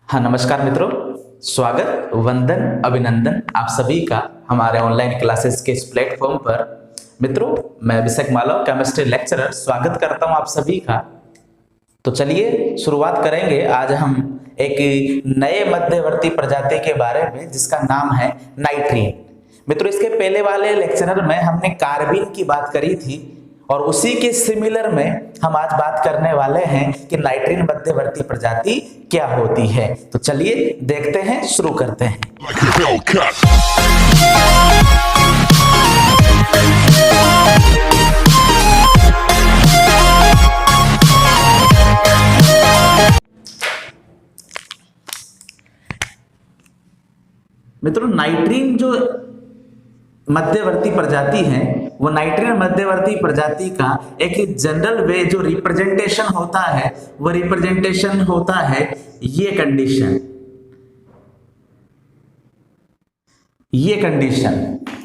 हाँ नमस्कार मित्रों, स्वागत वंदन अभिनंदन आप सभी का हमारे ऑनलाइन क्लासेस के इस प्लेटफॉर्म पर। मित्रों, मैं अभिषेक मालव केमिस्ट्री लेक्चरर स्वागत करता हूं आप सभी का। तो चलिए शुरुआत करेंगे। आज हम एक नए मध्यवर्ती प्रजाति के बारे में जिसका नाम है नाइट्रीन। मित्रों, इसके पहले वाले लेक्चरर में हमने कार्बिन की बात करी थी और उसी के सिमिलर में हम आज बात करने वाले हैं कि नाइट्रीन मध्यवर्ती प्रजाति क्या होती है। तो चलिए देखते हैं, शुरू करते हैं। मित्रों, नाइट्रीन जो मध्यवर्ती प्रजाति है वो नाइट्रीन मध्यवर्ती प्रजाति का एक जनरल वे जो रिप्रेजेंटेशन होता है वो रिप्रेजेंटेशन होता है ये कंडीशन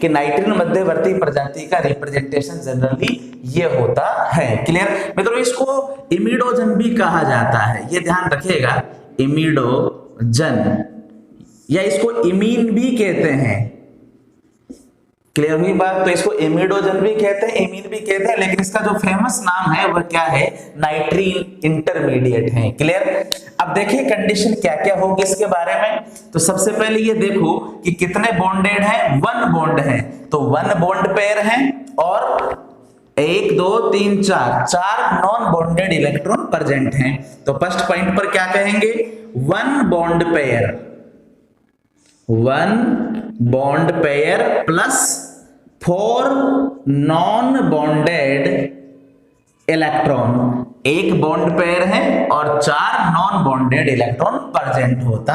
कि नाइट्रीन मध्यवर्ती प्रजाति का रिप्रेजेंटेशन जनरली ये होता है। क्लियर मित्रों, इसको इमिडोजन भी कहा जाता है, ये ध्यान रखिएगा, इमिडोजन या इसको इमीन भी कहते हैं। क्लियर हुई बात? तो इसको इमिडोजन भी कहते हैं, इमीन भी कहते हैं, लेकिन इसका जो फेमस नाम है वह क्या है? नाइट्रीन इंटरमीडिएट है। क्लियर? अब देखिए कंडीशन क्या क्या होगी इसके बारे में। तो सबसे पहले ये देखो कि कितने बॉन्डेड हैं? 1 बॉन्ड है, तो 1 बॉन्ड पेयर है और 1 2 3 4 नॉन बॉन्डेड इलेक्ट्रॉन प्रेजेंट हैं। तो फर्स्ट पॉइंट पर क्या कहेंगे? 1 bond pair, 1 bond pair plus 4 non bonded electron. 1 bond pair है और 4 नॉन बॉन्डेड इलेक्ट्रॉन प्रेजेंट होता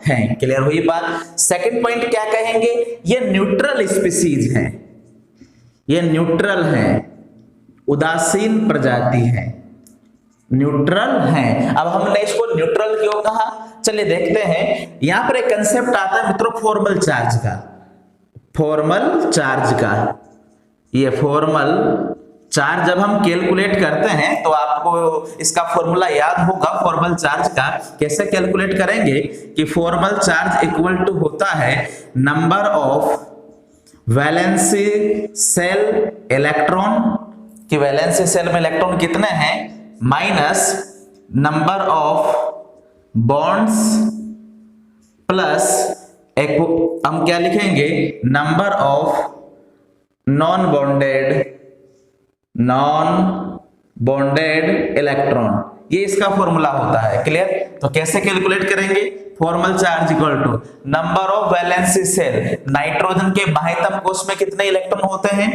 है। क्लियर हुई बात? सेकंड पॉइंट क्या कहेंगे? ये न्यूट्रल स्पीसीज है, ये न्यूट्रल है, उदासीन प्रजाति है, न्यूट्रल है। अब हमने इसको न्यूट्रल क्यों कहा? चलिए देखते हैं। यहां पर एक कंसेप्ट आता है मित्रों फॉर्मल चार्ज का, फॉर्मल चार्ज का। ये फॉर्मल चार्ज जब हम कैलकुलेट करते हैं तो आपको इसका फॉर्मूला याद होगा। फॉर्मल चार्ज का कैसे कैलकुलेट करेंगे कि फॉर्मल चार्ज इक्वल टू होता है number of valency cell electron, कि वैलेंसी सेल में इलेक्ट्रॉन कितने हैं, minus number of bonds plus एक हम क्या लिखेंगे, number of non bonded electron. ये इसका फॉर्मूला होता है। क्लियर? तो कैसे कैलकुलेट करेंगे? Formal charge equal to number of valency shell. Nitrogen के बाह्यतम कोश में कितने इलेक्ट्रॉन होते हैं?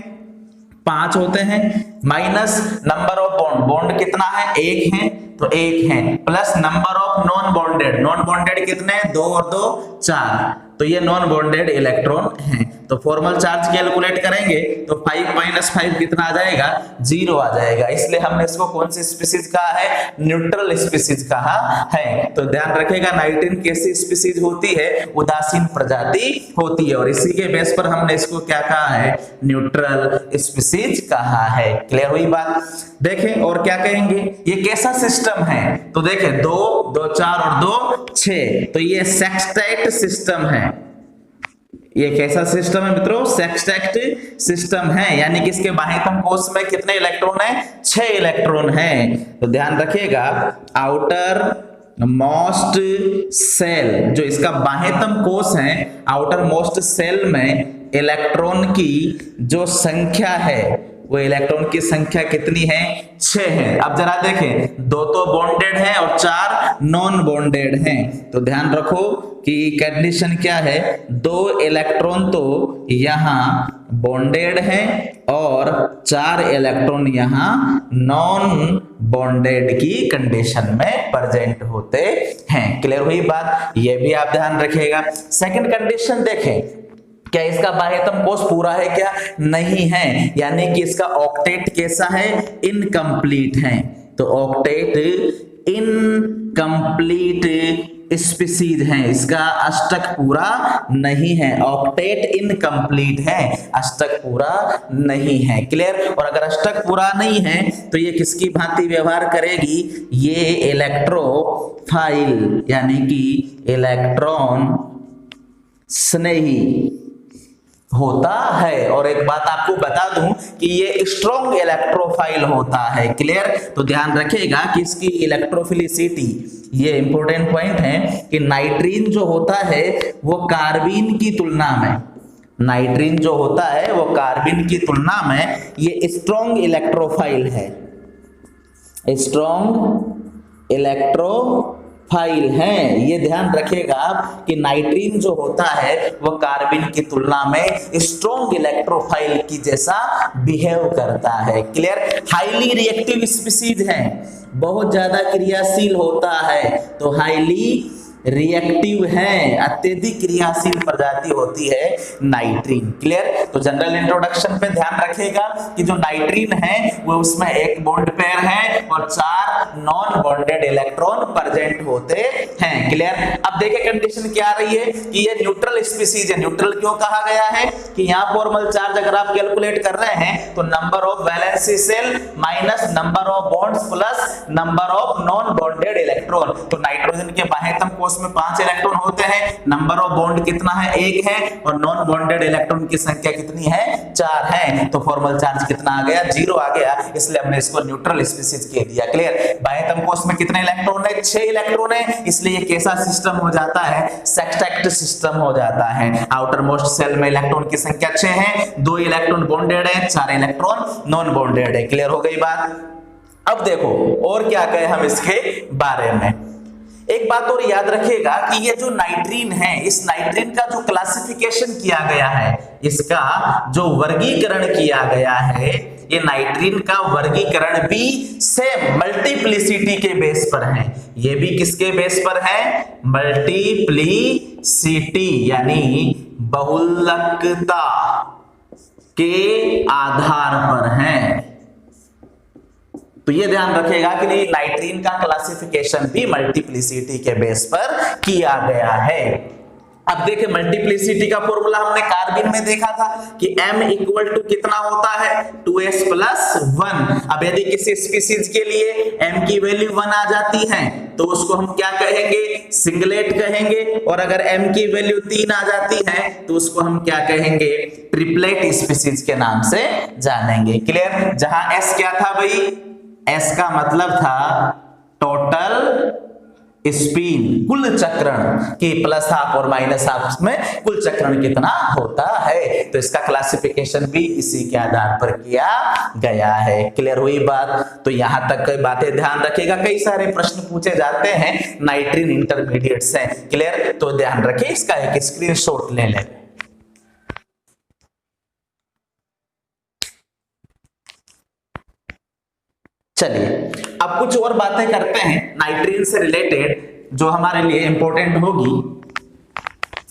5 होते हैं, minus number of bond, bond कितना है? 1 है, तो 1 है, plus number of non bonded कितने हैं? 2 और 2 4, तो ये नॉन बॉन्डेड इलेक्ट्रॉन हैं। तो फॉर्मल चार्ज कैलकुलेट करेंगे तो 5 माइनस 5 कितना आ जाएगा? 0 आ जाएगा। इसलिए हमने इसको कौन सी स्पीसीज कहा है? न्यूट्रल स्पीसीज कहा है। तो ध्यान रखेगा, नाइट्रीन कैसी स्पीसीज होती है? उदासीन प्रजाति होती है, और इसी के बेस पर हमने इसको क्या कहा है? न्यूट्रल स्पीसीज कहा है। क्लियर हुई बात? देखें और क्या कहेंगे, ये कैसा सिस्टम है? तो देखें 2 2 4 और 2 6, तो ये सेक्सटेट सिस्टम है। ये कैसा सिस्टम है मित्रों? सेक्सटेट सिस्टम है, यानी कि इसके बाह्यतम कोश में कितने इलेक्ट्रॉन है? 6 इलेक्ट्रॉन है। तो ध्यान रखिएगा, आउटर मोस्ट सेल, जो इसका बाह्यतम कोश है, आउटर मोस्ट सेल में इलेक्ट्रॉन की जो संख्या है वो इलेक्ट्रॉन की संख्या कितनी है? 6 है। अब जरा देखें, 2 तो बॉन्डेड है और 4 नॉन बॉन्डेड हैं। तो ध्यान रखो कि कंडीशन क्या है? 2 इलेक्ट्रॉन तो यहाँ बॉन्डेड है और 4 इलेक्ट्रॉन यहाँ नॉन बॉन्डेड की कंडीशन में प्रेजेंट होते हैं। क्लियर हुई बात? ये भी आप ध्यान रखिएगा। सेकंड कंडीशन देखें, क्या इसका बाह्यतम कोश पूरा है? क्या नहीं है, यानी कि इसका ऑक्टेट कैसा है? इनकम्प्लीट है। तो ऑक्टेट इनकम्प्लीट स्पीसीज हैं, इसका अष्टक पूरा नहीं है, ऑक्टेट इनकम्प्लीट है, अष्टक पूरा नहीं है। क्लियर? और अगर अष्टक पूरा नहीं है तो ये किसकी भांति व्यवहार करेगी? ये इलेक्ट्रोफाइल यानी कि इलेक्ट्रॉन स्नेही होता है। और एक बात आपको बता दूं कि ये स्ट्रॉन्ग इलेक्ट्रोफाइल होता है। क्लियर? तो ध्यान रखिएगा कि इसकी इलेक्ट्रोफिलिसिटी, ये इंपॉर्टेंट पॉइंट है कि नाइट्रीन जो होता है वो कार्बीन की तुलना में, नाइट्रीन जो होता है वो कार्बन की तुलना में ये स्ट्रॉन्ग इलेक्ट्रोफाइल है, स्ट्रॉन्ग इलेक्ट्रोफाइल है। ये ध्यान रखिएगा आप कि नाइट्रीन जो होता है वो कार्बन की तुलना में स्ट्रॉन्ग इलेक्ट्रोफाइल की जैसा बिहेव करता है। क्लियर? हाईली रिएक्टिव स्पीसीज है, बहुत ज्यादा क्रियाशील होता है, तो हाईली रिएक्टिव है, अत्यधिक क्रियाशील प्रजाति होती है नाइट्रीन। क्लियर? तो जनरल इंट्रोडक्शन पे ध्यान रखिएगा कि जो नाइट्रीन है वो उसमें एक बॉन्ड पेयर है और 4 नॉन बॉन्डेड इलेक्ट्रॉन प्रेजेंट होते हैं। क्लियर? अब देखिए कंडीशन क्या आ रही है कि ये न्यूट्रल स्पीसीज है। न्यूट्रल क्यों कहा गया है कि यहाँ फॉर्मल चार्ज अगर आप कैलकुलेट कर रहे हैं तो number of valency shell minus number of bonds plus number of non bonded electron. तो नाइट्रोजन के बाह्यतम कोश में 5 इलेक्ट्रॉन होते हैं, नंबर ऑफ बॉन्ड कितना है? 1 है, और नॉन बॉन्डेड इलेक्ट्रॉन की संख्या कितनी है? 4 है। तो फॉर्मल चार्ज कितना आ गया? 0 आ गया, इसलिए हमने इसको न्यूट्रल स्पीसीज कह दिया। क्लियर? बाह्यतम कोश में कितने इलेक्ट्रॉन है? 6 इलेक्ट्रॉन है, इसलिए कैसा सिस्टम हो जाता है? सेक्टेट सिस्टम हो जाता है। आउटर मोस्ट सेल में इलेक्ट्रॉन की संख्या 6 है, 2 इलेक्ट्रॉन बॉन्डेड है, 4 इलेक्ट्रॉन नॉन बॉन्डेड है। क्लियर हो गई बात? अब देखो और क्या कहे हम इसके बारे में। एक बात और याद रखिएगा कि ये जो नाइट्रीन है, इस नाइट्रीन का जो क्लासिफिकेशन किया गया है, इसका जो वर्गीकरण किया गया है, ये नाइट्रीन का वर्गीकरण भी सेम मल्टीप्लिसिटी के बेस पर है। ये भी किसके बेस पर है? मल्टीप्लिसिटी यानी बहुलकता के आधार पर है। तो ये ध्यान रखिएगा कि नाइट्रीन का क्लासिफिकेशन भी मल्टीप्लिसिटी के बेस पर किया गया है। अब देखिए मल्टीप्लिसिटी का फॉर्मूला हमने कार्बन में देखा था कि m इक्वल टू कितना होता है? 2s plus 1। अब यदि किसी स्पीसीज के लिए m की वैल्यू 1 आ जाती है तो उसको हम क्या कहेंगे? सिंगलेट कहेंगे। और अगर m की वैल्यू 3 आ जाती है तो उसको हम क्या कहेंगे? ट्रिपलेट स्पीसीज के नाम से जानेंगे। क्लियर? जहां s क्या था भाई? s का मतलब था टोटल स्पिन, कुल चक्रण की प्लस हाफ और माइनस हाफ में कुल चक्रण कितना होता है। तो इसका क्लासिफिकेशन भी इसी के आधार पर किया गया है। क्लियर हुई बात? तो यहां तक कई बातें ध्यान रखिएगा, कई सारे प्रश्न पूछे जाते हैं नाइट्रीन इंटरमीडिएट से। क्लियर? तो ध्यान रखिए, इसका एक स्क्रीनशॉट ले लें। चलिए अब कुछ और बातें करते हैं नाइट्रीन से रिलेटेड जो हमारे लिए इंपॉर्टेंट होगी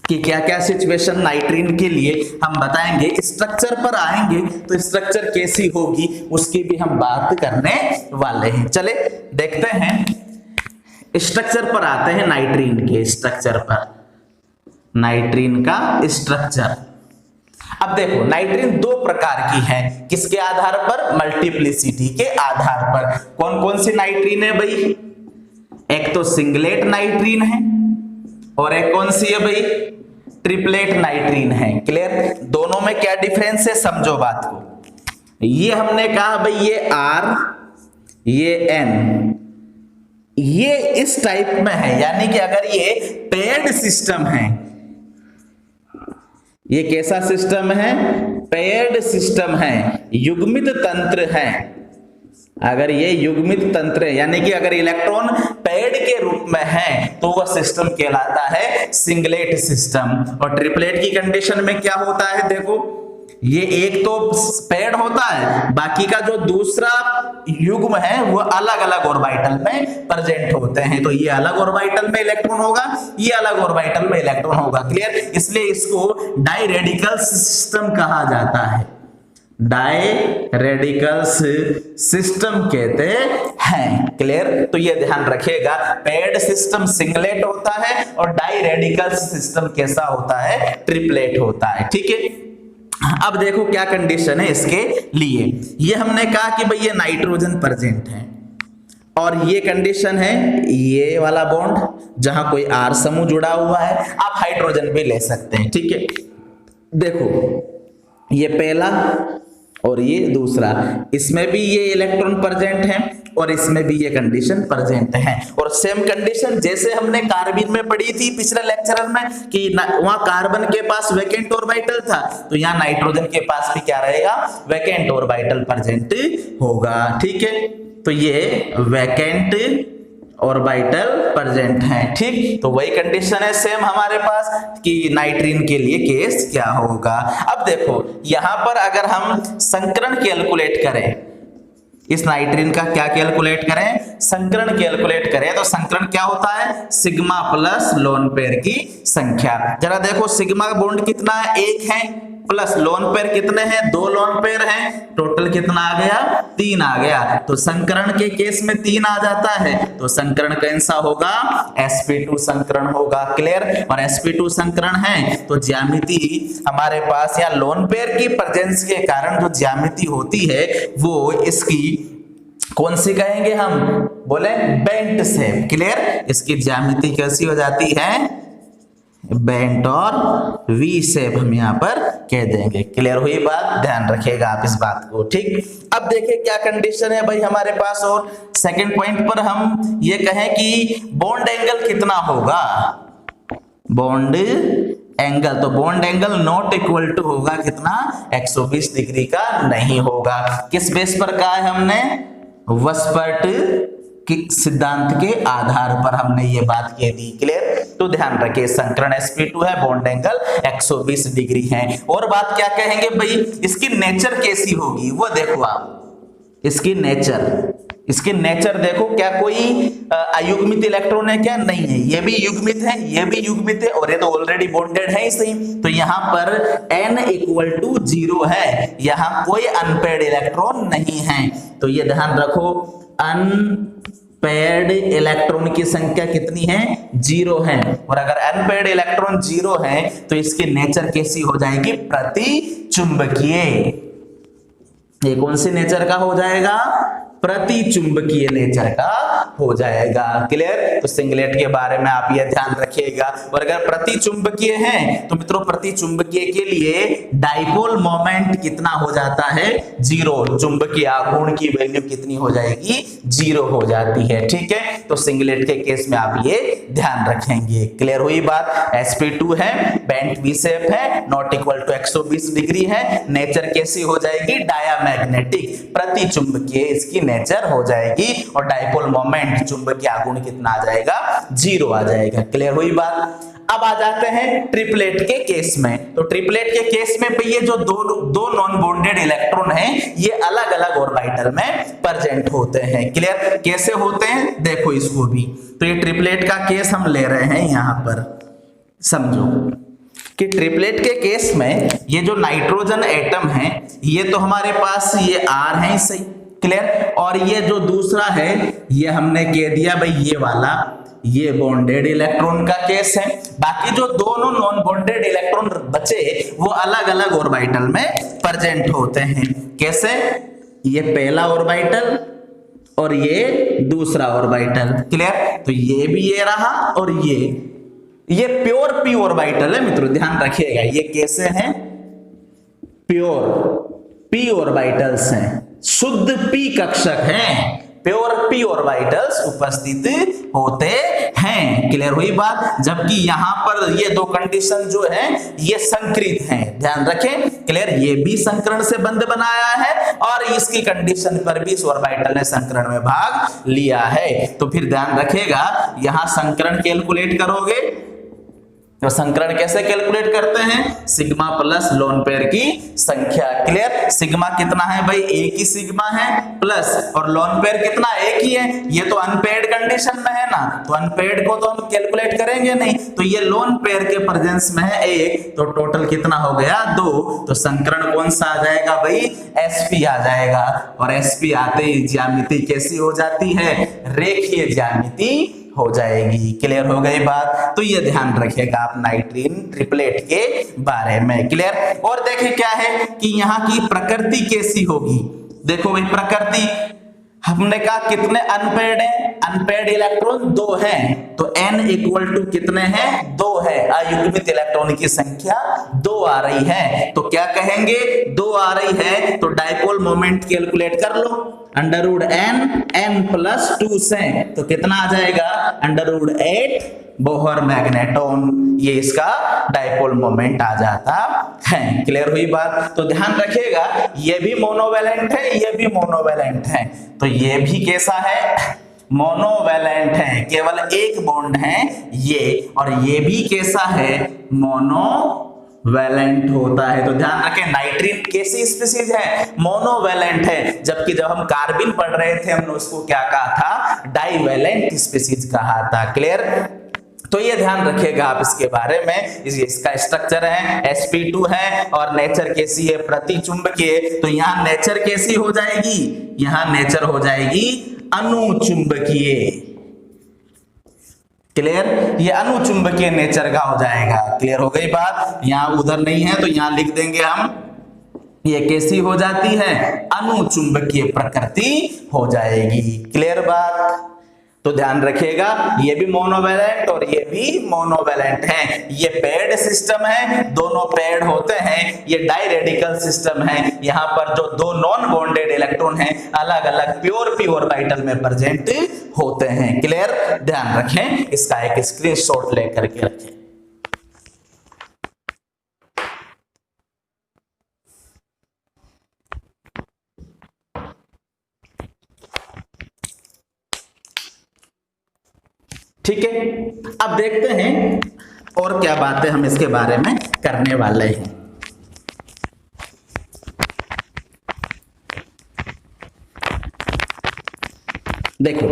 कि क्या क्या सिचुएशन नाइट्रीन के लिए हम बताएंगे। स्ट्रक्चर पर आएंगे तो स्ट्रक्चर कैसी होगी उसकी भी हम बात करने वाले हैं। चले देखते हैं, स्ट्रक्चर पर आते हैं। नाइट्रीन के स्ट्रक्चर पर, नाइट्रीन का स्ट्रक्चर। अब देखो नाइट्रीन 2 प्रकार की है, किसके आधार पर? मल्टीप्लिसिटी के आधार पर। कौन कौन सी नाइट्रीन है भाई? एक तो सिंगलेट नाइट्रीन है और एक कौन सी है भाई? ट्रिपलेट नाइट्रीन है। क्लियर? दोनों में क्या डिफरेंस है समझो बात को। ये हमने कहा भाई ये R, ये N, ये इस टाइप में है, यानी कि अगर ये पेयर्ड सिस्टम है, ये कैसा सिस्टम है? पेयर्ड सिस्टम है, युग्मित तंत्र है। अगर ये युग्मित तंत्र है यानी कि अगर इलेक्ट्रॉन पेयर्ड के रूप में है तो वह सिस्टम कहलाता है सिंगलेट सिस्टम। और ट्रिपलेट की कंडीशन में क्या होता है? देखो ये एक तो पेयर्ड होता है, बाकी का जो दूसरा युग्म है वो अलग अलग ऑर्बिटल में प्रेजेंट होते हैं। तो ये अलग ऑर्बिटल में इलेक्ट्रॉन होगा, ये अलग ऑर्बिटल में इलेक्ट्रॉन होगा। क्लियर? इसलिए इसको डाइरेडिकल सिस्टम कहा जाता है। डाई रेडिकल्स सिस्टम कहते हैं। क्लियर? तो ये ध्यान रखिएगा, पेड सिस्टम सिंगलेट होता है और डाई रेडिकल्स सिस्टम कैसा होता है? ट्रिपलेट होता है। ठीक है, अब देखो क्या कंडीशन है इसके लिए। ये हमने कहा कि भाई ये नाइट्रोजन प्रेजेंट है और ये कंडीशन है ये वाला बॉन्ड जहां कोई R समूह जुड़ा हुआ है। आप हाइड्रोजन भी ले सकते हैं। ठीक है, देखो ये पहला और ये दूसरा, इसमें भी ये इलेक्ट्रॉन प्रेजेंट है और इसमें भी ये कंडीशन प्रेजेंट है। और सेम कंडीशन जैसे हमने कार्बन में पढ़ी थी पिछले लेक्चर में कि वहां कार्बन के पास वैकेंट ऑर्बिटल था, तो यहाँ नाइट्रोजन के पास भी क्या रहेगा? वैकेंट ऑर्बिटल प्रेजेंट होगा। ठीक है, तो ये वैकेंट ऑर्बिटल प्रेजेंट है। ठीक, तो वही कंडीशन है सेम हमारे पास कि नाइट्रीन के लिए केस क्या होगा। अब देखो यहां पर अगर हम संकरण कैलकुलेट करें, इस नाइट्रीन का क्या कैलकुलेट करें? संकरण कैलकुलेट करें तो संकरण क्या होता है? सिग्मा प्लस लोन पेयर की संख्या। जरा देखो सिग्मा बॉन्ड कितना है? 1 है, प्लस लोन पेयर कितने हैं? 2 लोन पेयर हैं, टोटल कितना आ गया? 3 आ गया। तो संकरण के केस में 3 आ जाता है, तो संकरण कैसा होगा? sp2 संकरण होगा। क्लियर? और sp2 संकरण है तो ज्यामिति हमारे पास या लोन पेयर की प्रेजेंस के कारण जो ज्यामिति होती है वो इसकी कौन सी कहेंगे हम? बोले बेंट शेप। क्लियर? इसकी ज्यामिति कैसी हो जाती है? बेंट और वी शेप हम यहाँ पर कह देंगे। क्लियर हुई बात? ध्यान रखिएगा आप इस बात को। ठीक, अब देखिए क्या कंडीशन है भाई हमारे पास। और सेकंड पॉइंट पर हम ये कहें कि बॉन्ड एंगल कितना होगा? बॉन्ड एंगल, तो bond angle not equal to होगा कितना? 120 डिग्री का नहीं होगा। किस बेस पर कहा है हमने? वसपर्ट कि सिद्धांत के आधार पर हमने ये बात कह दी। क्लियर? तो ध्यान रखिए संकरण sp2 है, बॉन्ड एंगल 120 डिग्री है। और बात क्या कहेंगे भाई? इसकी नेचर कैसी होगी वो देखो आप। इसकी नेचर देखो, क्या कोई अयुग्मित इलेक्ट्रॉन है क्या? नहीं है। ये भी युग्मित है, ये भी युग्मित है और ये तो ऑलरेडी बॉन्डेड है ही सही। तो यहाँ पर n इक्वल टू 0 है, यहाँ कोई अनपेयर्ड इलेक्ट्रॉन नहीं है। तो ये ध्यान रखो, अनपेयर्ड इलेक्ट्रॉन की संख्या कितनी है? 0 है। और अगर अनपेयर्ड इलेक्ट्रॉन 0 है तो इसकी नेचर कैसी हो जाएगी? प्रति चुंबकीय। ये कौन सी नेचर का हो जाएगा? प्रति चुंबकीय नेचर का हो जाएगा। क्लियर? तो सिंगलेट के बारे में आप ये ध्यान रखिएगा। और अगर प्रति चुंबकीय है तो मित्रों प्रति चुंबकीय के लिए डाइपोल मोमेंट कितना हो जाता है? 0। चुंबकीय आघूर्ण की वैल्यू कितनी हो जाएगी? 0 हो जाती है। ठीक है, तो सिंगलेट के केस में आप ये ध्यान रखेंगे। क्लियर हुई बात? sp2 है, बेंट वी शेप है, नॉट इक्वल टू 120 डिग्री है, नेचर कैसी हो जाएगी? डायामैग्नेटिक, प्रति चुंबकीय इसकी नेचर हो जाएगी। और डाइपोल मोमेंट चुंबकीय आघूर्ण कितना आ जाएगा? 0 आ जाएगा। क्लियर हुई बात? अब आ जाते हैं ट्रिपलेट के केस में। तो ट्रिपलेट के केस में ये जो दो नॉन बॉन्डेड इलेक्ट्रॉन हैं ये अलग अलग ऑर्बिटल में प्रेजेंट होते हैं। क्लियर? कैसे होते हैं देखो इसको भी। तो ये ट्रिपलेट का केस हम ले रहे हैं यहां पर, समझो कि ट्रिपलेट के केस में ये जो नाइट्रोजन एटम है ये तो हमारे पास ये R है सही। क्लियर? और ये जो दूसरा है ये हमने कह दिया भाई ये वाला, ये बॉन्डेड इलेक्ट्रॉन का केस है। बाकी जो दोनों नॉन बॉन्डेड इलेक्ट्रॉन बचे वो अलग अलग ऑर्बिटल में प्रेजेंट होते हैं। कैसे? ये पहला ऑर्बिटल और ये दूसरा ऑर्बिटल। क्लियर? तो ये भी ये रहा और ये प्योर पी ऑर्बिटल है मित्रों, ध्यान रखिएगा। ये कैसे हैं? प्योर पी ऑर्बिटल्स हैं, शुद्ध पी कक्षक हैं, प्योर पी ऑर्बिटल्स उपस्थित होते हैं। क्लियर हुई बात? जबकि यहां पर ये दो कंडीशन जो है ये संकृत हैं, ध्यान रखें। क्लियर? ये भी संकरण से बंध बनाया है और इसकी कंडीशन पर भी इस ऑर्बिटल ने संकरण में भाग लिया है। तो फिर ध्यान रखेगा यहां संकरण कैलकुलेट करोगे तो संकरण कैसे कैलकुलेट करते हैं? सिग्मा प्लस लोन पेयर की संख्या। क्लियर? सिग्मा कितना है भाई? एक ही सिग्मा है प्लस, और लोन पेयर कितना? एक ही है। ये तो अनपेड कंडीशन में है ना, तो अनपेड को तो हम कैलकुलेट करेंगे नहीं, तो ये लोन पेयर के प्रेजेंस में है एक, तो टोटल कितना हो गया? 2। तो संकरण कौन सा आ जाएगा भाई? एसपी आ जाएगा। और एसपी आते ही ज्यामिति कैसी हो जाती है? रेखीय ज्यामिति हो जाएगी। क्लियर हो गई बात? तो ये ध्यान रखिएगा आप नाइट्रीन ट्रिपलेट के बारे में। क्लियर? और देखिए क्या है कि यहाँ की प्रकृति कैसी होगी। देखो भाई प्रकृति हमने कहा कितने अनपेड हैं? अनपेड इलेक्ट्रॉन 2 हैं, तो n इक्वल टू कितने हैं? 2 है। अयुग्मित इलेक्ट्रॉन की संख्या 2 आ रही है, तो क्या कहेंगे? 2 आ रही है तो डाइपोल मोमेंट कैलकुलेट कर लो। √n प्लस 2 से तो कितना आ जाएगा? √8 बोहर मैग्नेटॉन। ये इसका डाइपोल मोमेंट आ जाता है। क्लियर हुई बात? तो ध्यान रखिएगा ये भी मोनोवैलेंट है, ये भी मोनोवैलेंट है, तो ये भी कैसा है? मोनोवैलेंट है, केवल एक बॉन्ड है ये, और ये भी कैसा है? मोनोवैलेंट होता है। तो ध्यान रखें नाइट्रीन कैसी स्पीसीज है? मोनोवैलेंट है, जबकि जब हम कार्बिन पढ़ रहे थे हमने उसको क्या कहा था? डाइवैलेंट स्पीसीज कहा था। क्लियर? तो ये ध्यान रखिएगा आप इसके बारे में। इसका स्ट्रक्चर है sp2 है, और नेचर कैसी है? प्रतिचुंबकीय। तो यहाँ नेचर कैसी हो जाएगी? यहाँ नेचर हो जाएगी अनुचुंबकीय। क्लियर? ये अनुचुंबकीय नेचर का हो जाएगा। क्लियर हो गई बात? यहाँ उधर नहीं है तो यहाँ लिख देंगे हम, ये कैसी हो जाती है? अनुचुंबकीय प्रकृति हो जाएगी। क्लियर बात? तो ध्यान रखिएगा ये भी मोनोवैलेंट और ये भी मोनोवैलेंट है। ये पेड सिस्टम है, दोनों पेड होते हैं। ये डाइरेडिकल सिस्टम है, यहाँ पर जो 2 नॉन बॉन्डेड इलेक्ट्रॉन हैं अलग अलग प्योर ऑर्बिटल में प्रेजेंट होते हैं। क्लियर? ध्यान रखें, इसका एक स्क्रीनशॉट लेकर के रखें। ठीक है, अब देखते हैं और क्या बातें हम इसके बारे में करने वाले हैं। देखो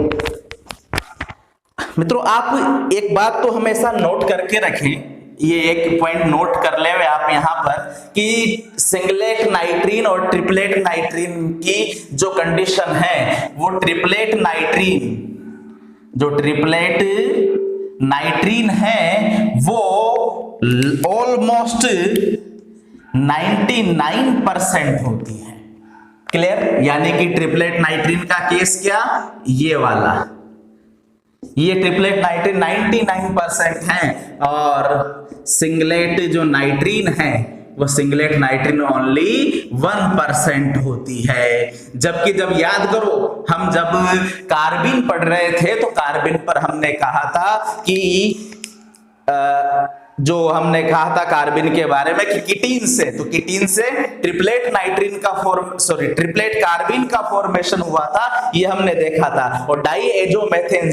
मित्रों, आप एक बात तो हमेशा नोट करके रखें, ये एक पॉइंट नोट कर ले आप यहाँ पर कि सिंगलेट नाइट्रीन और ट्रिपलेट नाइट्रीन की जो कंडीशन है वो ट्रिपलेट नाइट्रीन है वो ऑलमोस्ट 99% होती है। क्लियर? यानी कि ट्रिपलेट नाइट्रीन का केस क्या? ये वाला, ये ट्रिपलेट नाइट्रीन 99% है, और सिंगलेट जो नाइट्रीन है वो सिंगलेट नाइट्रीन ओनली 1% होती है। जबकि जब याद करो हम जब कार्बिन पढ़ रहे थे तो कार्बिन पर हमने कहा था कि जो हमने कहा था कार्बिन के बारे में कि कीटीन से, तो कीटीन से ट्रिपलेट नाइट्रीन का ट्रिपलेट कार्बिन का फॉर्मेशन हुआ था, ये हमने देखा था। और डाईएजोमेथेन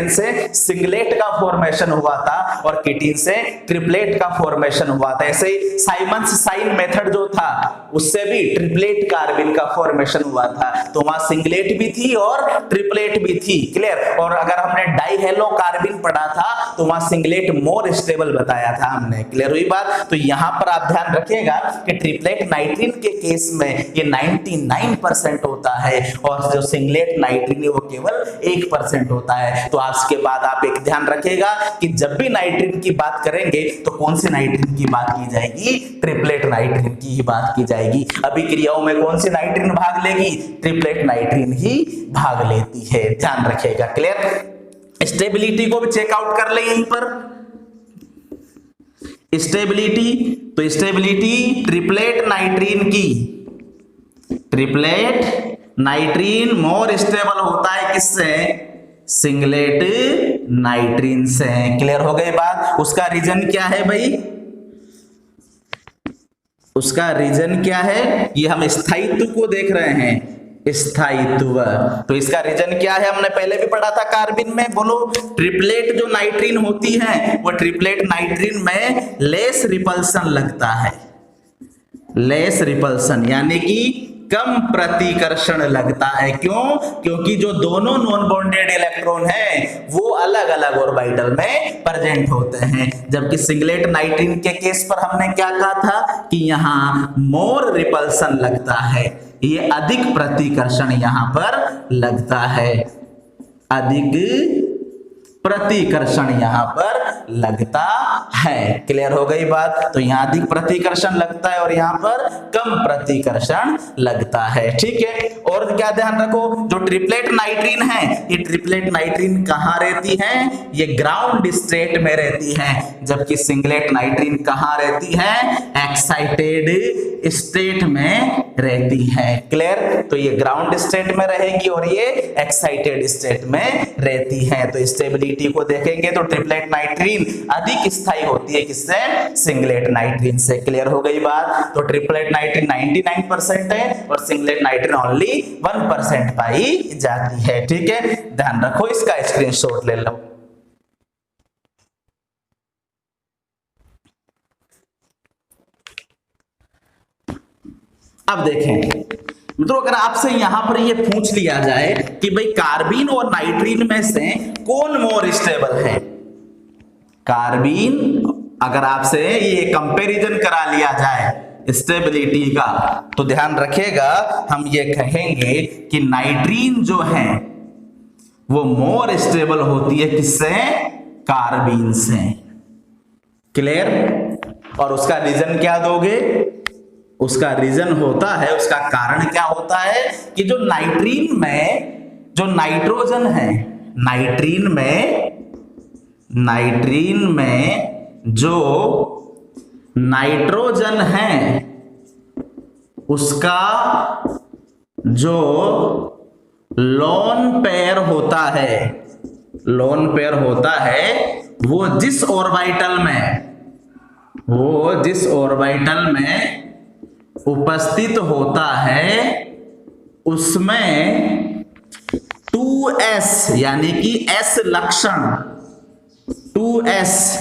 से सिंगलेट का फॉर्मेशन हुआ था और कीटीन से ट्रिपलेट का फॉर्मेशन हुआ था। ऐसे ही साइमंस साइन मेथड जो था उससे भी ट्रिपलेट कार्बिन का फॉर्मेशन हुआ था, तो वहां सिंगलेट भी थी और ट्रिपलेट भी थी। क्लियर? और अगर हमने डाईहेलो कार्बिन पढ़ा था तो वहां सिंगलेट मोर स्टेबल बताया था हमने। क्लियर हुई बात? तो यहां पर आप ध्यान रखिएगा कि ट्रिपलेट नाइट्रीन के केस में ये 99% होता है और जो सिंगलेट नाइट्रीन है वो केवल 1% होता है। तो आज के बाद आप एक ध्यान रखिएगा कि जब भी नाइट्रीन की बात करेंगे तो कौन सी नाइट्रीन की बात की जाएगी? ट्रिपलेट नाइट्रीन की ही बात की जाएगी। अभिक्रियाओं में कौन सी नाइट्रीन भाग लेगी? ट्रिपलेट नाइट्रीन ही भाग लेती है। ध्यान रखिएगा। क्लियर? स्टेबिलिटी को भी चेकआउट कर ले यहीं पर। स्टेबिलिटी, तो स्टेबिलिटी ट्रिपलेट नाइट्रीन मोर स्टेबल होता है किससे? सिंगलेट नाइट्रीन से। क्लियर हो गई बात? उसका रीजन क्या है भाई? उसका रीजन क्या है? ये हम स्थायित्व को देख रहे हैं। स्थायित्व। तो इसका रीजन क्या है, हमने पहले भी पढ़ा था कार्बिन में, बोलो। ट्रिपलेट जो नाइट्रीन होती है वो ट्रिपलेट नाइट्रीन में लेस रिपल्सन लगता है, लेस रिपल्सन यानी कि कम प्रतिकर्षण लगता है। क्यों? क्योंकि जो दोनों नॉन बॉन्डेड इलेक्ट्रॉन हैं वो अलग अलग ऑर्बिटल में प्रेजेंट होते हैं, जबकि सिंगलेट नाइट्रीन के केस पर हमने क्या कहा था कि यहां मोर रिपल्सन लगता है, ये अधिक प्रतिकर्षण यहां पर लगता है, अधिक प्रतिकर्षण यहां पर लगता है। क्लियर हो गई बात? तो यहां अधिक प्रतिकर्षण लगता है और यहां पर कम प्रतिकर्षण लगता है। ठीक है, और क्या ध्यान रखो, जो ट्रिपलेट नाइट्रीन है, ये ट्रिपलेट नाइट्रीन कहां रहती है, ये ग्राउंड स्टेट में रहती है, जबकि सिंगलेट नाइट्रीन कहां रहती है, एक्साइटेड स्टेट में रहती है। क्लियर? तो ये ग्राउंड स्टेट में रहेगी और ये एक्साइटेड स्टेट में रहती है। तो स्टेबिलिटी को देखेंगे तो ट्रिपलेट नाइट्रीन अधिक स्थायी होती है किससे, सिंगलेट नाइट्रीन से। क्लियर हो गई बात? तो ट्रिपलेट नाइट्रीन 99% है और सिंगलेट नाइट्रीन ओनली 1% पाई जाती है। ठीक है, ध्यान रखो, इसका स्क्रीनशॉट ले लो। अब देखें मित्रों, अगर आपसे यहां पर ये पूछ लिया जाए कि भाई कार्बीन और नाइट्रीन में से कौन मोर स्टेबल है, कार्बीन, अगर आपसे ये कंपैरिजन करा लिया जाए स्टेबिलिटी का, तो ध्यान रखिएगा हम ये कहेंगे कि नाइट्रीन जो है वो मोर स्टेबल होती है किससे, कार्बीन से। क्लियर? और उसका रीजन क्या दोगे, उसका रीजन होता है, उसका कारण क्या होता है कि जो नाइट्रीन में जो नाइट्रोजन है, नाइट्रीन में जो नाइट्रोजन है उसका जो लोन पेयर होता है, लोन पेयर होता है वो जिस ऑर्बिटल में उपस्थित होता है उसमें 2s यानी कि s लक्षण, 2s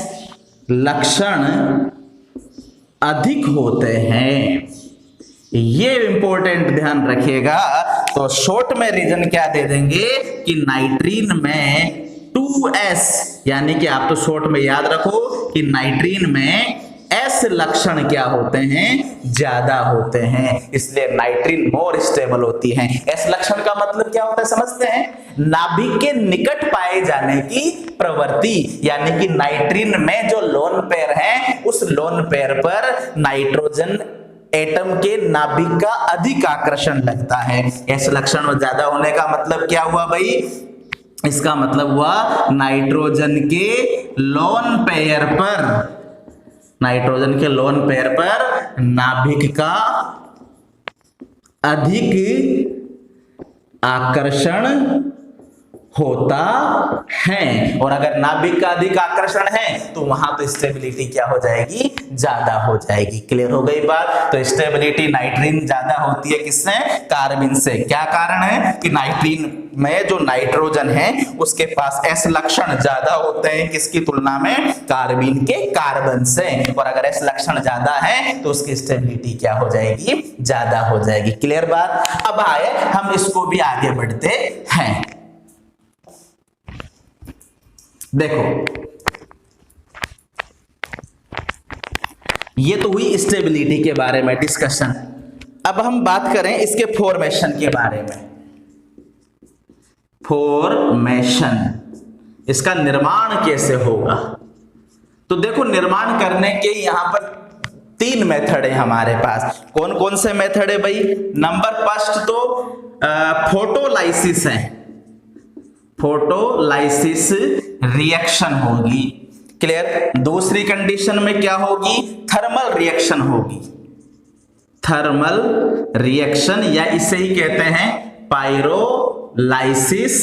लक्षण अधिक होते हैं। ये इंपॉर्टेंट ध्यान रखिएगा। तो शॉर्ट में रीजन क्या दे देंगे कि नाइट्रीन में 2s यानी कि आप तो शॉर्ट में याद रखो कि नाइट्रीन में S लक्षण क्या होते हैं, ज्यादा होते हैं, इसलिए नाइट्रीन मोर स्टेबल होती है। S लक्षण का मतलब क्या होता है समझते हैं, नाभिक के निकट पाए जाने की प्रवृत्ति, यानी कि नाइट्रीन में जो लोन पेयर है उस लोन पेयर पर नाइट्रोजन एटम के नाभिक का अधिक आकर्षण लगता है। S लक्षण ज्यादा होने का मतलब क्या हुआ भाई, इसका मतलब हुआ नाइट्रोजन के लोन पेयर पर, नाइट्रोजन के लोन पेयर पर नाभिक का अधिक आकर्षण होता है। और अगर नाभिक का अधिक आकर्षण है तो वहां तो स्टेबिलिटी क्या हो जाएगी, ज्यादा हो जाएगी। क्लियर हो गई बात? तो स्टेबिलिटी नाइट्रीन ज्यादा होती है किससे, कार्बन से। क्या कारण है कि नाइट्रीन में जो नाइट्रोजन है उसके पास S लक्षण ज्यादा होते हैं किसकी तुलना में, कार्बन के कार्बन से। और अगर S लक्षण ज्यादा है तो उसकी स्टेबिलिटी क्या हो जाएगी, ज्यादा हो जाएगी। क्लियर बात? अब आए हम इसको भी आगे बढ़ते हैं। देखो ये तो हुई स्टेबिलिटी के बारे में डिस्कशन। अब हम बात करें इसके फॉर्मेशन के बारे में। फॉर्मेशन, इसका निर्माण कैसे होगा। तो देखो निर्माण करने के यहां पर 3 मेथड है हमारे पास। कौन कौन से मेथड है भाई? नंबर फर्स्ट तो फोटोलाइसिस है, फोटोलाइसिस रिएक्शन होगी। क्लियर? दूसरी कंडीशन में क्या होगी, थर्मल रिएक्शन होगी, थर्मल रिएक्शन, या इसे ही कहते हैं पायरोलाइसिस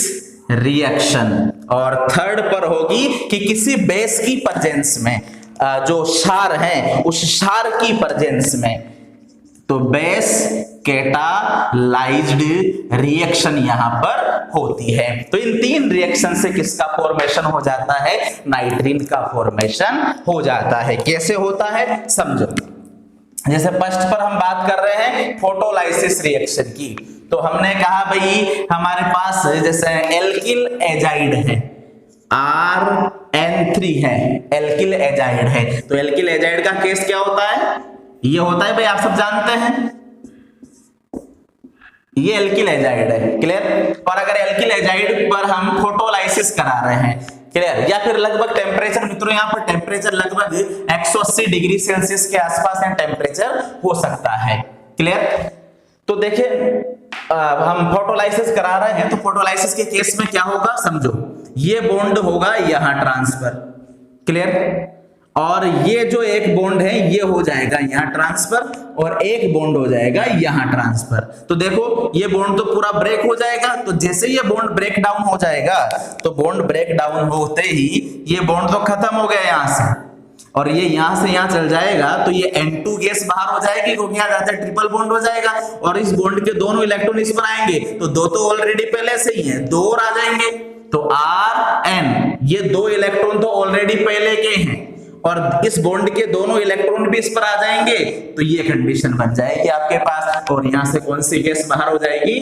रिएक्शन। और थर्ड पर होगी कि किसी बेस की प्रेजेंस में, जो क्षार है उस क्षार की प्रेजेंस में, तो बेस कैटालाइज्ड रिएक्शन यहां पर होती है। तो इन 3 रिएक्शन से किसका फॉर्मेशन हो जाता है? नाइट्रीन का फॉर्मेशन हो जाता है। कैसे होता है समझो। जैसे फर्स्ट पर हम बात कर रहे हैं फोटोलाइसिस रिएक्शन की, तो हमने कहा भाई हमारे पास जैसे एल्किल एजाइड है, RN3 है, एल्किल एजाइड है। तो एल्किल एजाइड का केस क्या होता है? ये होता है भाई, आप सब जानते हैं, ये एल्किल एजाइड है, क्लियर। और अगर एल्किल एजाइड पर हम फोटोलाइसिस करा रहे हैं, क्लियर, या फिर लगभग टेम्परेचर, मित्रों यहाँ पर टेम्परेचर लगभग 180 डिग्री सेल्सियस के आसपास का टेम्परेचर हो सकता है, क्लियर। तो देखिए हम फोटोलाइसिस करा रहे हैं, तो फोटोलाइसिस के केस में क्या होगा समझो। ये बॉन्ड होगा यहां ट्रांसफर, क्लियर, और ये जो एक बॉन्ड है ये हो जाएगा यहां ट्रांसफर, और एक बॉन्ड हो जाएगा यहां ट्रांसफर। तो देखो ये बॉन्ड तो पूरा ब्रेक हो जाएगा। तो जैसे ये बॉन्ड ब्रेक डाउन हो जाएगा, तो बॉन्ड ब्रेक डाउन होते ही ये बॉन्ड तो खत्म हो गया यहां से, और ये यहां से यहां चल जाएगा, तो ये N2 गैस बाहर हो जाएगी, क्योंकि यहां जाते ट्रिपल बॉन्ड हो जाएगा, और इस बॉन्ड के दोनों इलेक्ट्रॉन इस पर आएंगे, तो 2 तो ऑलरेडी पहले से ही है, 2 और आ जाएंगे। तो RN, ये 2 इलेक्ट्रॉन तो ऑलरेडी पहले के हैं, और इस बॉन्ड के दोनों इलेक्ट्रॉन भी इस पर आ जाएंगे, तो ये कंडीशन बन जाएगी आपके पास। और यहां से कौन सी गैस बाहर हो जाएगी?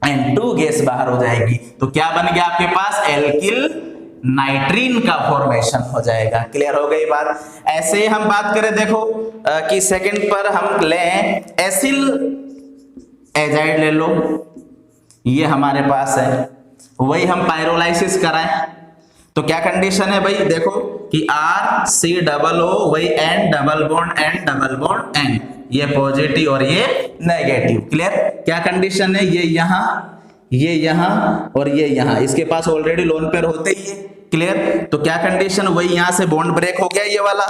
N2 गैस बाहर हो जाएगी। तो क्या बन गया आपके पास? एल्किल नाइट्रीन का फॉर्मेशन हो जाएगा। क्लियर हो गई बात। ऐसे हम बात करें देखो कि सेकंड पर हम लें एसिल एजाइड ले लो, ये हमारे पास है, वही हम पायरोलाइसिस कराएं, तो क्या कंडीशन है भाई? देखो कि RCOO वही N डबल बॉन्ड N, ये पॉजिटिव और ये नेगेटिव, क्लियर। क्या कंडीशन है? ये यहां और ये यहां, इसके पास ऑलरेडी लोन पेयर होते ही है, क्लियर। तो क्या कंडीशन? वही यहां से बॉन्ड ब्रेक हो गया, ये वाला,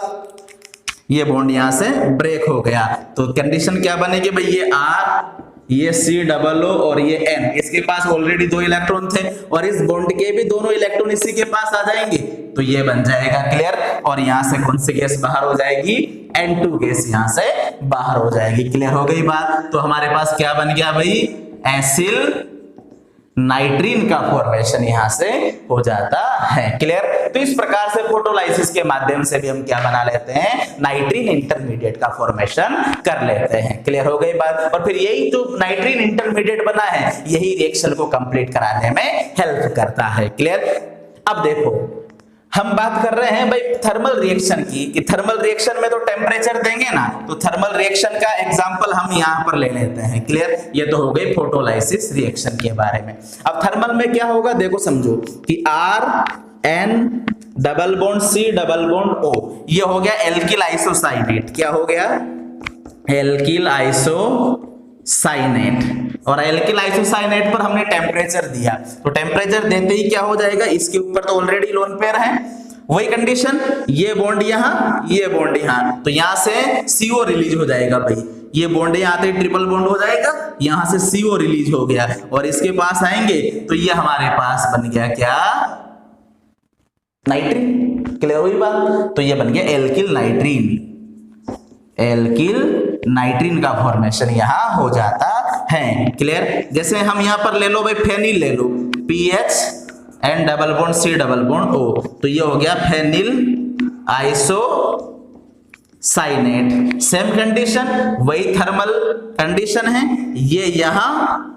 ये बॉन्ड यहां से ब्रेक हो गया, तो कंडीशन क्या बनेगी भाई? ये R, ये COO और ये N, इसके पास ऑलरेडी 2 इलेक्ट्रॉन थे, और इस बॉन्ड के भी दोनों इलेक्ट्रॉन इसी के पास आ जाएंगे, तो ये बन जाएगा, क्लियर। और यहां से कौन सी गैस बाहर हो जाएगी? N2 गैस यहां से बाहर हो जाएगी। क्लियर हो गई बात। तो हमारे पास क्या बन गया भाई? एसिल नाइट्रीन का फॉर्मेशन यहां से हो जाता है, क्लियर। तो इस प्रकार से फोटोलाइसिस के माध्यम से भी हम क्या बना लेते हैं? नाइट्रीन इंटरमीडिएट का फॉर्मेशन कर लेते हैं। क्लियर हो गई बात। और फिर यही जो नाइट्रीन इंटरमीडिएट बना है, यही रिएक्शन को कंप्लीट कराने में हेल्प करता है, क्लियर। अब देखो हम बात कर रहे हैं भाई थर्मल रिएक्शन की, कि थर्मल रिएक्शन में तो टेम्परेचर देंगे ना, तो थर्मल रिएक्शन का एग्जांपल हम यहां पर ले लेते हैं, क्लियर। ये तो हो गई फोटोलाइसिस रिएक्शन के बारे में। अब थर्मल में क्या होगा देखो समझो कि RN double bond C double bond O, ये हो गया एल्किल आइसोसाइनेट। क्या हो गया? Alkyl isocyanate. और एल्किल आइसोसाइनेट पर हमने टेम्परेचर दिया, तो टेम्परेचर देते ही क्या हो जाएगा? इसके ऊपर तो ऑलरेडी लोन पेयर है, वही कंडीशन, ये बॉन्ड यहां, ये बॉन्ड यहां, तो यहां से CO रिलीज हो जाएगा भाई। ये बॉन्ड यहां आते ट्रिपल बॉन्ड हो जाएगा, यहां से CO रिलीज हो गया, और इसके पास आएंगे, तो ये हमारे पास बन गया क्या? नाइट्रीन। क्लियर हुई बात। तो ये बन गया एल्किल नाइट्रीन। एल्किल नाइट्रीन का फॉर्मेशन यहां हो जाता है, क्लियर। जैसे हम यहां पर ले लो भाई फेनिल ले लो, PH N double bond C double bond O, तो ये हो गया फेनिल आइसोसाइनेट। सेम कंडीशन, वही थर्मल कंडीशन है, ये यहां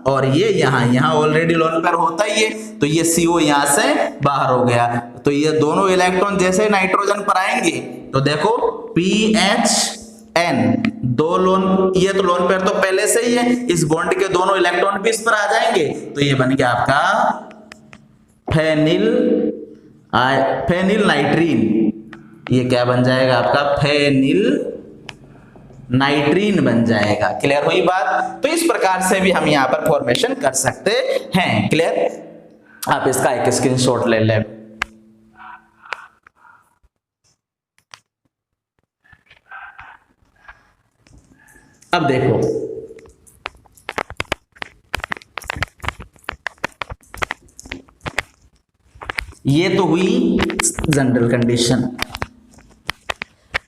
और ये यहां ऑलरेडी लोन पेयर होता ही है, तो ये CO यहां से बाहर हो गया, तो ये दोनों इलेक्ट्रॉन जैसे नाइट्रोजन पर आएंगे, तो देखो PHN, 2 लोन, ये तो लोन पेयर तो पहले से ही है, इस बॉन्ड के दोनों इलेक्ट्रॉन भी इस पर आ जाएंगे, तो ये बन गया आपका फेनिल नाइट्रीन। ये क्या बन जाएगा आपका? फेनिल नाइट्रीन बन जाएगा। क्लियर हुई बात। तो इस प्रकार से भी हम यहां पर फॉर्मेशन कर सकते हैं, क्लियर। आप इसका एक स्क्रीनशॉट ले लें। अब देखो ये तो हुई जनरल कंडीशन।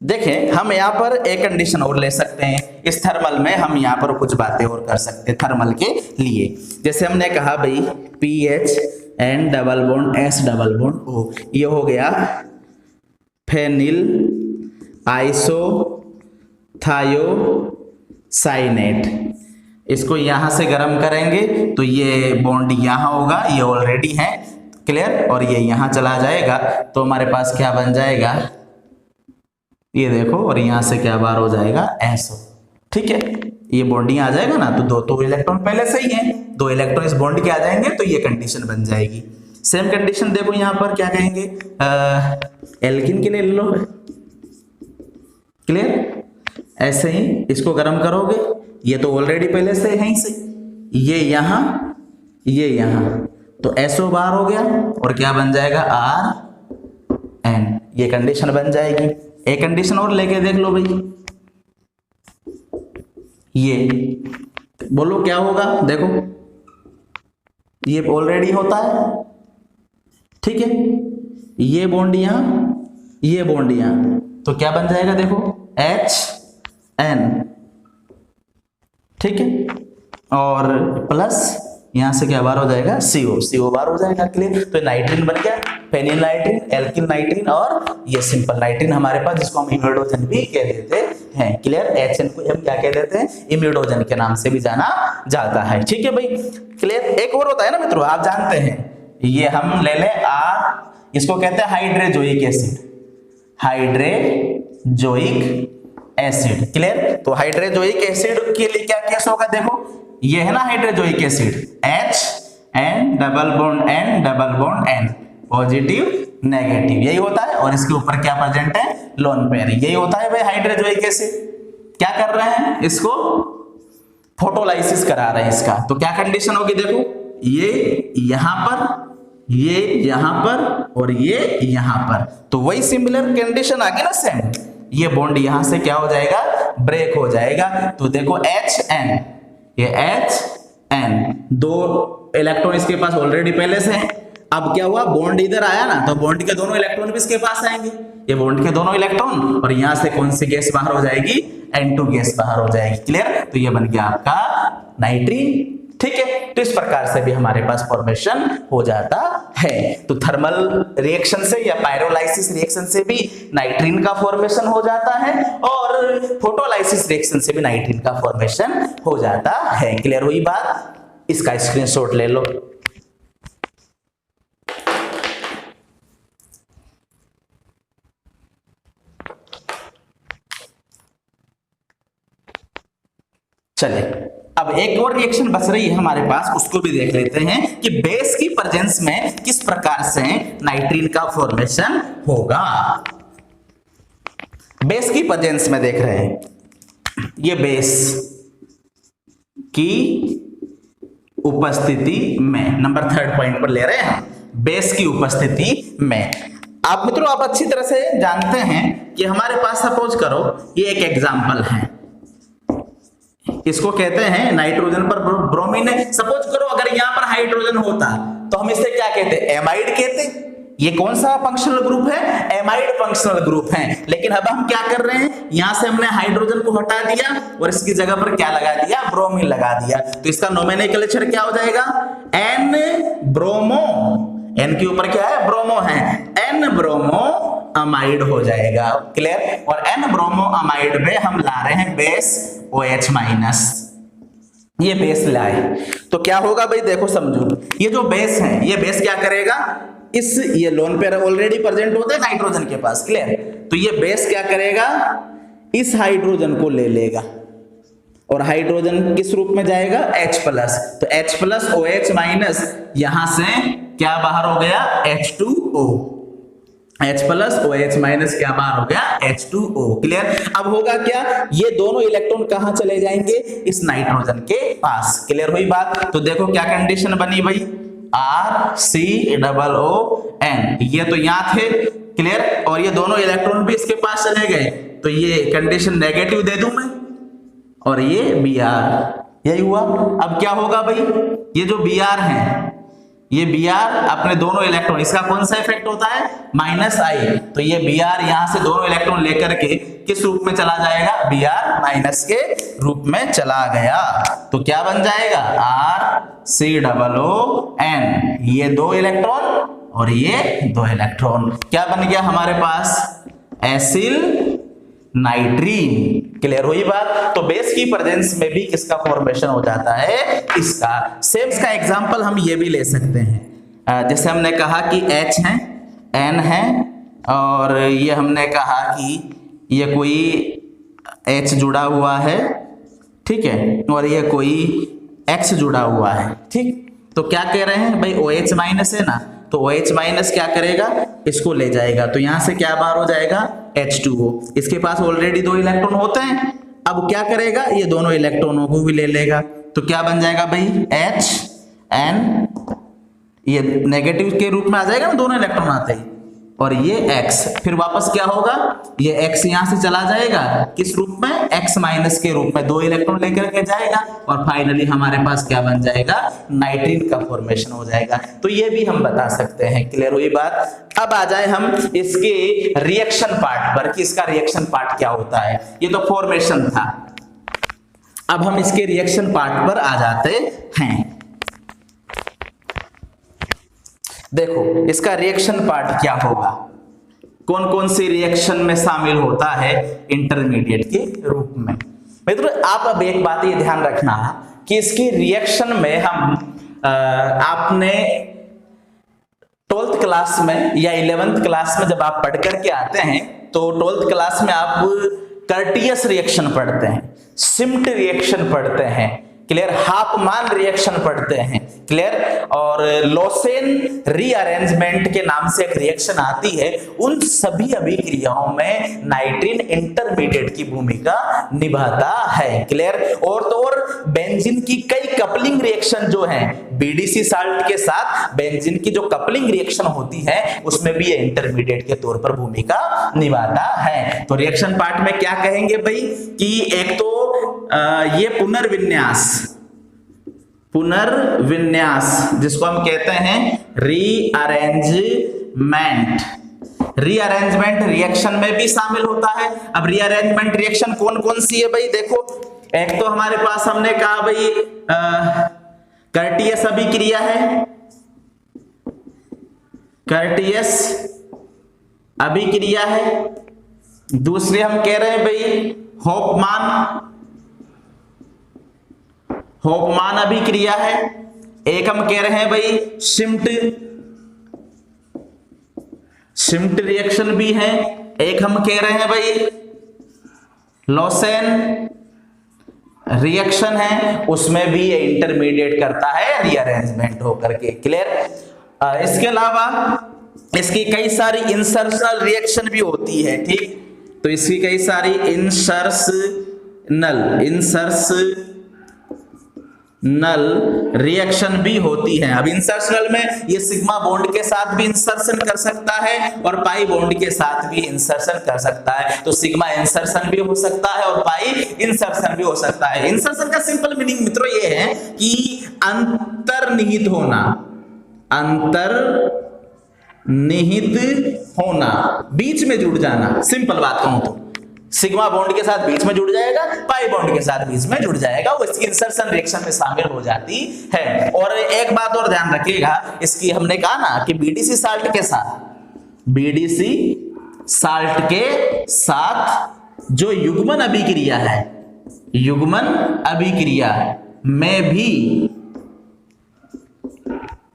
देखें हम यहां पर एक कंडीशन और ले सकते हैं इस थर्मल में हम यहाँ पर कुछ बातें और कर सकते हैं थर्मल के लिए। जैसे हमने कहा भाई PH N double bond S double bond O, ये हो गया फेनिल आइसोथायोसाइनेट। इसको यहां से गर्म करेंगे तो ये बॉन्ड यहां होगा, ये ऑलरेडी है, क्लियर, और ये यहां चला जाएगा तो हमारे पास क्या बन जाएगा, ये देखो, और यहां से क्या बार हो जाएगा SO। ठीक है, ये बॉन्ड आ जाएगा ना, तो दो इलेक्ट्रॉन पहले से ही है, 2 इलेक्ट्रॉन इस बॉन्ड के आ जाएंगे तो ये कंडीशन बन जाएगी। सेम कंडीशन देखो यहां पर क्या कहेंगे, एल्किन के लिए ले लो, क्लियर, ऐसे ही इसको गर्म करोगे, ये तो ऑलरेडी पहले से है ही से, ये यहां तो SO बार हो गया और क्या बन जाएगा RN, ये कंडीशन बन जाएगी। एक कंडीशन और लेके देख लो भाई, ये बोलो क्या होगा, देखो ये ऑलरेडी होता है, ठीक है, ये बॉन्ड यहां, ये बॉन्ड यहां, तो क्या बन जाएगा देखो HN, ठीक है, और प्लस यहां से क्या बार हो जाएगा CO बार हो जाएगा, क्लियर। तो नाइट्रीन बन गया, फेनिल नाइट्रीन, एल्किल नाइट्रीन और ये सिंपल नाइट्रीन हमारे पास, जिसको हम इमिडोजन भी कह देते हैं, क्लियर। HN को हम क्या कह देते हैं, इमिडोजन के नाम से भी जाना जाता है, ठीक है भाई, क्लियर। एक और होता है ना मित्रों, आप जानते हैं, ये हम ले लें R, इसको कहते हैं hydrazoic acid, hydrazoic acid, clear. तो हाइड्रोजोइक एसिड के लिए क्या केस होगा, देखो ये है ना hydrazoic acid, HN double bond N positive negative, यही होता है, और इसके ऊपर क्या प्रेजेंट है, लोन पेयर, यही होता है भाई हाइड्रोजोइक एसिड। क्या कर रहे हैं, इसको फोटोलाइसिस करा रहे हैं इसका, तो क्या कंडीशन होगी, देखो ये यहां पर, ये यहां पर और ये यहां पर, तो वही सिमिलर कंडीशन आ गई ना सेम, ये बॉन्ड यहां से क्या हो जाएगा, ब्रेक हो जाएगा। तो देखो HN, ये HN, 2 इलेक्ट्रॉन इसके पास ऑलरेडी पहले से हैं, अब क्या हुआ, बॉन्ड इधर आया ना, तो बॉन्ड के दोनों इलेक्ट्रॉन भी इसके पास आएंगे, ये बॉन्ड के दोनों इलेक्ट्रॉन, और यहां से कौन सी गैस बाहर हो जाएगी, N2 गैस बाहर हो जाएगी, क्लियर। तो ये बन गया आपका नाइट्रीन, ठीक है। तो इस प्रकार से भी हमारे पास फॉर्मेशन हो जाता है। तो थर्मल रिएक्शन से या पायरोलाइसिस रिएक्शन से भी नाइट्रीन का फॉर्मेशन हो जाता है, और फोटोलाइसिस रिएक्शन से भी नाइट्रीन का फॉर्मेशन हो जाता है, क्लियर हुई बात। इसका स्क्रीनशॉट ले लो। चलिए, अब एक और रिएक्शन बच रही है हमारे पास, उसको भी देख लेते हैं कि बेस की प्रेजेंस में किस प्रकार से नाइट्रीन का फॉर्मेशन होगा। बेस की प्रेजेंस में देख रहे हैं, ये बेस की उपस्थिति में, नंबर 3 पॉइंट पर ले रहे हैं, बेस की उपस्थिति में। आप मित्रों, आप अच्छी तरह से जानते हैं कि हमारे पास सपोज करो ये एक एग्जाम्पल है, इसको कहते हैं नाइट्रोजन पर ब्रोमीन है। सपोज करो अगर यहां पर हाइड्रोजन होता तो हम इसे क्या कहते, एमाइड कहते। ये कौन सा फंक्शनल ग्रुप है, एमाइड फंक्शनल ग्रुप है। लेकिन अब हम क्या कर रहे हैं, यहां से हमने हाइड्रोजन को हटा दिया और इसकी जगह पर क्या लगा दिया, ब्रोमीन लगा दिया, तो इसका नोमेनक्लेचर क्या हो जाएगा, एन ब्रोमो, एन के ऊपर क्या है, ब्रोमो है, एन ब्रोमो अमाइड हो जाएगा, क्लियर। और एन ब्रोमो अमाइड में हम ला रहे हैं बेस OH माइनस, ये बेस लाए तो क्या होगा भाई, देखो समझो, ये जो बेस है, ये बेस क्या करेगा, इस ये लोन पेयर ऑलरेडी प्रेजेंट होते हैं नाइट्रोजन के पास, क्लियर। तो ये बेस क्या करेगा, इस हाइड्रोजन को ले लेगा और हाइड्रोजन किस रूप में जाएगा, H प्लस, तो H प्लस OH माइनस, यहां से क्या बाहर हो गया, H2O, H plus OH minus क्या बाहर हो गया, H2O, क्लियर। अब होगा क्या, ये दोनों इलेक्ट्रॉन कहां चले जाएंगे, इस नाइट्रोजन के पास, क्लियर हुई बात। तो देखो क्या कंडीशन बनी भाई, RCOON, ये तो यहां थे, क्लियर, और ये दोनों इलेक्ट्रॉन भी इसके पास चले गए, तो ये कंडीशन नेगेटिव दे दूं मैं, और ये Br, यही हुआ। अब क्या होगा भाई, ये जो Br है ये Br अपने दोनों इलेक्ट्रॉन, इसका कौन सा इफेक्ट होता है, -I, तो ये Br यहां से दोनों इलेक्ट्रॉन लेकर के किस रूप में चला जाएगा, Br माइनस के रूप में चला गया। तो क्या बन जाएगा, RCOON, ये 2 इलेक्ट्रॉन और ये 2 इलेक्ट्रॉन, क्या बन गया हमारे पास, एसिल नाइट्रीन। क्लियर हुई बात। तो बेस की प्रेजेंस में भी किसका फॉर्मेशन हो जाता है, इसका। सेम इसका एग्जांपल हम ये भी ले सकते हैं, जैसे हमने कहा कि H है, N है, और ये हमने कहा कि ये कोई H जुड़ा हुआ है, ठीक है, और ये कोई X जुड़ा हुआ है, ठीक। तो क्या कह रहे हैं भाई, OH माइनस है ना, तो OH माइनस क्या करेगा, इसको ले जाएगा, तो यहां से क्या बाहर हो जाएगा, H2O। इसके पास ऑलरेडी 2 इलेक्ट्रॉन होते हैं, अब क्या करेगा, ये दोनों इलेक्ट्रॉनों को भी ले लेगा, तो क्या बन जाएगा भाई, HN, ये नेगेटिव के रूप में आ जाएगा ना, दोनों इलेक्ट्रॉन आते ही, और ये X, फिर वापस क्या होगा, ये X यहां से चला जाएगा किस रूप में, X माइनस के रूप में, 2 इलेक्ट्रॉन लेकर के जाएगा, और फाइनली हमारे पास क्या बन जाएगा, नाइट्रीन का फॉर्मेशन हो जाएगा। तो ये भी हम बता सकते हैं। क्लियर हुई बात। अब आ जाए हम इसके रिएक्शन पार्ट पर कि इसका रिएक्शन पार्ट क्या होता है। ये तो फॉर्मेशन था, अब हम इसके रिएक्शन पार्ट पर आ जाते हैं। देखो इसका रिएक्शन पार्ट क्या होगा, कौन कौन सी रिएक्शन में शामिल होता है इंटरमीडिएट के रूप में। मित्रों आप अब एक बात ये ध्यान रखना कि इसकी रिएक्शन में हम आपने 12th क्लास में या 11th क्लास में जब आप पढ़ करके आते हैं तो 12th क्लास में आप कर्टियस रिएक्शन पढ़ते हैं, सिम्ट रिएक्शन पढ़ते हैं, क्लियर, हाफमान रिएक्शन पढ़ते हैं, क्लियर, और लोसेन रीअरेंजमेंट के नाम से एक रिएक्शन आती है। उन सभी अभिक्रियाओं में नाइट्रीन इंटरमीडिएट की भूमिका निभाता है, क्लियर। और तो और बेंजीन की कई कपलिंग रिएक्शन जो है बीडीसी साल्ट के साथ बेंजीन की जो कपलिंग रिएक्शन होती है उसमें भी ये इंटरमीडिएट के तौर पर भूमिका निभाता है। तो रिएक्शन पार्ट में क्या कहेंगे भाई कि एक तो ये पुनर्विन्यास जिसको हम कहते हैं रीअरेंजमेंट रिएक्शन में भी शामिल होता है। अब रीअरेंजमेंट रिएक्शन कौन कौन सी है भाई, देखो एक तो हमारे पास हमने कहा भाई कर्टियस अभिक्रिया है, कर्टियस अभिक्रिया है। दूसरे हम कह रहे हैं भाई होपमान अभिक्रिया है। एक हम कह रहे हैं भाई शिम्ट रिएक्शन भी है। एक हम कह रहे हैं भाई लोसेन रिएक्शन है, उसमें भी ये इंटरमीडिएट करता है रीअरेंजमेंट होकर के, क्लियर। इसके अलावा इसकी कई सारी इंसर्शनल रिएक्शन भी होती है, ठीक। तो इसकी कई सारी इंसर्शनल रिएक्शन भी होती है। अब इंसर्शनल में ये सिग्मा बॉन्ड के साथ भी इंसर्शन कर सकता है और पाई बॉन्ड के साथ भी इंसर्शन कर सकता है। तो सिग्मा इंसर्शन भी हो सकता है और पाई इंसर्शन भी हो सकता है। इंसर्शन का सिंपल मीनिंग मित्रों ये है कि अंतर्निहित होना, बीच में जुड़ जाना। सिंपल बात कहूं तो सिग्मा बॉन्ड के साथ बीच में जुड़ जाएगा, पाई बॉन्ड के साथ बीच में जुड़ जाएगा, वो इसकी इंसर्शन रिएक्शन में शामिल हो जाती है। और एक बात और ध्यान रखिएगा, इसकी हमने कहा ना कि बीडीसी साल्ट के साथ जो युग्मन अभिक्रिया है, युग्मन अभिक्रिया में भी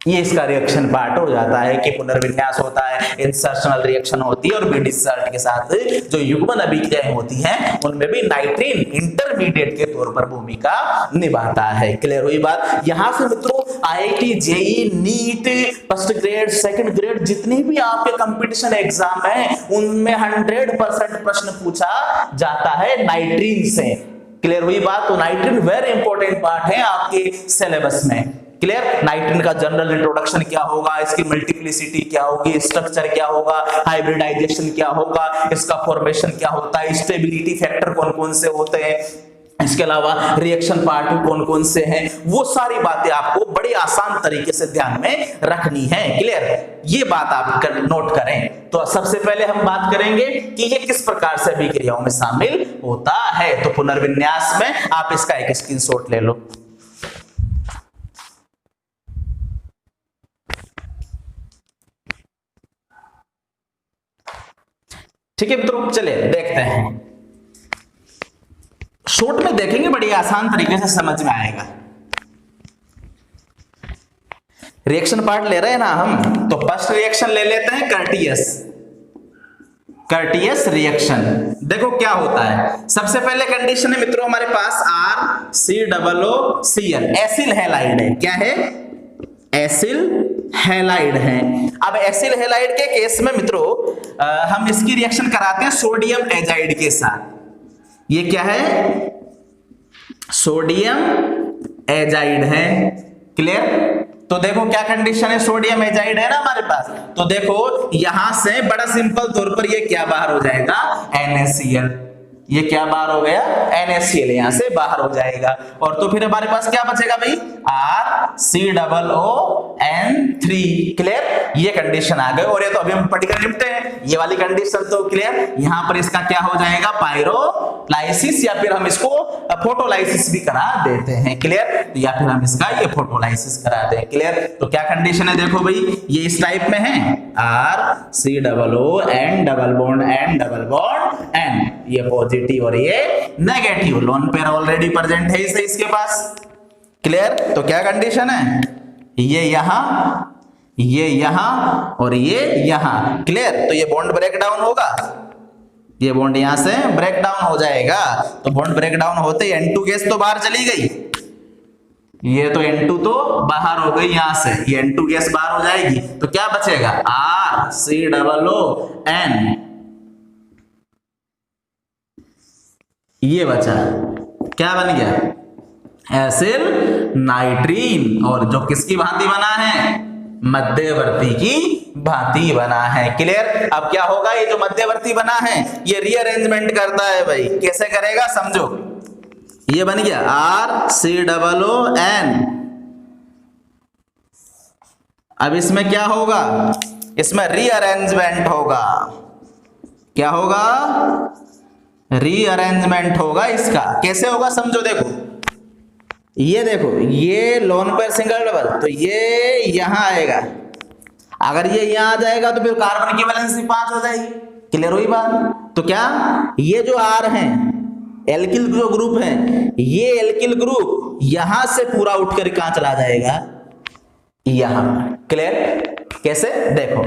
ये इसका रिएक्शन पार्ट हो जाता है कि पुनर्विन्यास होता है, इंसर्शनल रिएक्शन होती है और बीडीसी साल्ट के साथ जो युग्मन अभिक्रियाएं होती हैं उनमें भी नाइट्रीन इंटरमीडिएट के तौर पर भूमिका निभाता है। क्लियर हुई बात। यहां से मित्रों IIT, JEE, NEET, first grade, second grade जितने भी आपके कंपटीशन एग्जाम है उनमें 100% प्रश्न पूछा जाता है नाइट्रीन से। क्लियर हुई बात। तो नाइट्रीन वेरी इंपॉर्टेंट पार्ट है आपके सिलेबस में। क्लियर। नाइट्रीन का जनरल इंट्रोडक्शन क्या होगा, इसकी मल्टीप्लिसिटी क्या होगी, स्ट्रक्चर क्या होगा, हाइब्रिडाइजेशन क्या होगा, इसका फॉर्मेशन क्या होता है, स्टेबिलिटी फैक्टर कौन कौन से होते हैं, इसके अलावा रिएक्शन पार्ट कौन कौन से हैं, वो सारी बातें आपको बड़े आसान तरीके से ध्यान में रखनी है। क्लियर, ये बात आप नोट करें। तो सबसे पहले हम बात करेंगे कि ये किस प्रकार से अभिक्रियाओं में शामिल होता है। तो पुनर्विन्यास में आप इसका एक स्क्रीनशॉट ले लो। ठीक है मित्रों, चलिए देखते हैं। शॉर्ट में देखेंगे, बड़ी आसान तरीके से समझ में आएगा। रिएक्शन पार्ट ले रहे हैं ना हम, तो फर्स्ट रिएक्शन ले लेते हैं कर्टियस रिएक्शन। देखो क्या होता है। सबसे पहले कंडीशन है मित्रों हमारे पास RCOOCl, एसिल हैलाइड है। क्या है? एसिल हैलाइड है। अब एसिल हैलाइड के केस में मित्रों हम इसकी रिएक्शन कराते हैं सोडियम एजाइड के साथ। ये क्या है? सोडियम एजाइड है। क्लियर? तो देखो क्या कंडीशन है, सोडियम एजाइड है ना हमारे पास, तो देखो यहां से बड़ा सिंपल तौर पर ये क्या बाहर हो जाएगा? NaCl। ये क्या बाहर हो गया? NaCl यहां से बाहर हो जाएगा। और तो फिर हमारे पास क्या बचेगा भाई? RCOON3। क्लियर? ये कंडीशन आ गई। और ये तो अभी हम पढ़कर निपटे हैं, ये वाली कंडीशन तो क्लियर। यहां पर इसका क्या हो जाएगा? पायरोलाइसिस, या फिर हम इसको फोटोलाइसिस भी करा देते हैं। क्लियर? या फिर हम इसका ये फोटोलाइसिस करा दें। क्लियर? तो क्या कंडीशन है देखो भाई, ये इस टाइप में है RCOON डबल बॉन्ड N, ये पॉजिटिव और ये negative, lone pair already present है इसे इसके पास। क्लियर? तो क्या कंडीशन है? ये यहां और ये यहां। क्लियर? तो ये बॉन्ड ब्रेक डाउन होगा, ये बॉन्ड यहां से ब्रेक डाउन हो जाएगा। तो बॉन्ड ब्रेक डाउन होते ही N2 गैस तो बाहर चली गई, ये तो N2 तो बाहर हो गई यहां से, ये N2 गैस बाहर हो जाएगी। तो क्या बचेगा? RCOON, ये बचा। क्या बन गया? एसिल नाइट्रीन। और जो किसकी भांति बना है? मध्यवर्ती की भांति बना है। क्लियर? अब क्या होगा, ये जो मध्यवर्ती बना है ये रीअरेंजमेंट करता है भाई। कैसे करेगा समझो। ये बन गया RCOON। अब इसमें क्या होगा? इसमें रीअरेंजमेंट होगा। क्या होगा? रीअरेंजमेंट होगा इसका। कैसे होगा समझो। देखो ये देखो, ये लोन पेयर सिंगल डबल, तो ये यहां आएगा। अगर ये यहां आ जाएगा तो फिर कार्बन की वैलेंसी 5 हो जाएगी। क्लियर हुई बात? तो क्या ये जो R हैं, एल्किल जो ग्रुप है, ये एल्किल ग्रुप यहां से पूरा उठ कर कहां चला जाएगा? यहां। क्लियर? कैसे? देखो